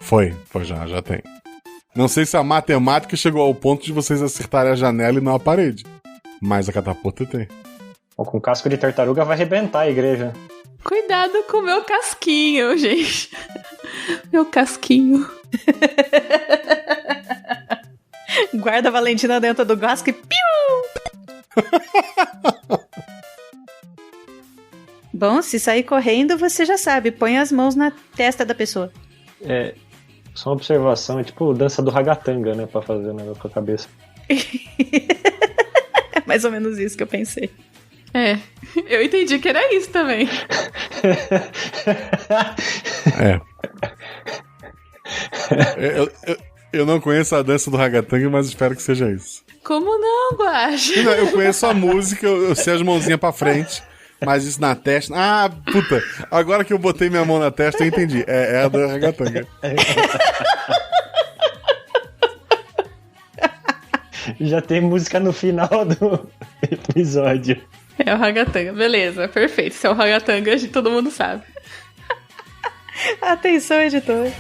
Foi já tem. Não sei se a matemática chegou ao ponto de vocês acertarem a janela e não a parede. Mas a catapulta tem. Com casco de tartaruga vai arrebentar a igreja. Cuidado com o meu casquinho, gente. Meu casquinho. Guarda a Valentina dentro do gasco e piu! Bom, se sair correndo, você já sabe. Põe as mãos na testa da pessoa. É, só uma observação, é tipo dança do ragatanga, né? Pra fazer o negócio com a cabeça. É mais ou menos isso que eu pensei. É, eu entendi que era isso também. Eu não conheço a dança do ragatanga, mas espero que seja isso. Como não, Guaxa? Eu conheço a música, eu sei as mãozinhas pra frente, mas isso na testa... Ah, puta, agora que eu botei minha mão na testa, eu entendi. É a do ragatanga. Já tem música no final do episódio. É o ragatanga, beleza, perfeito. Se é o ragatanga, todo mundo sabe. Atenção, editor.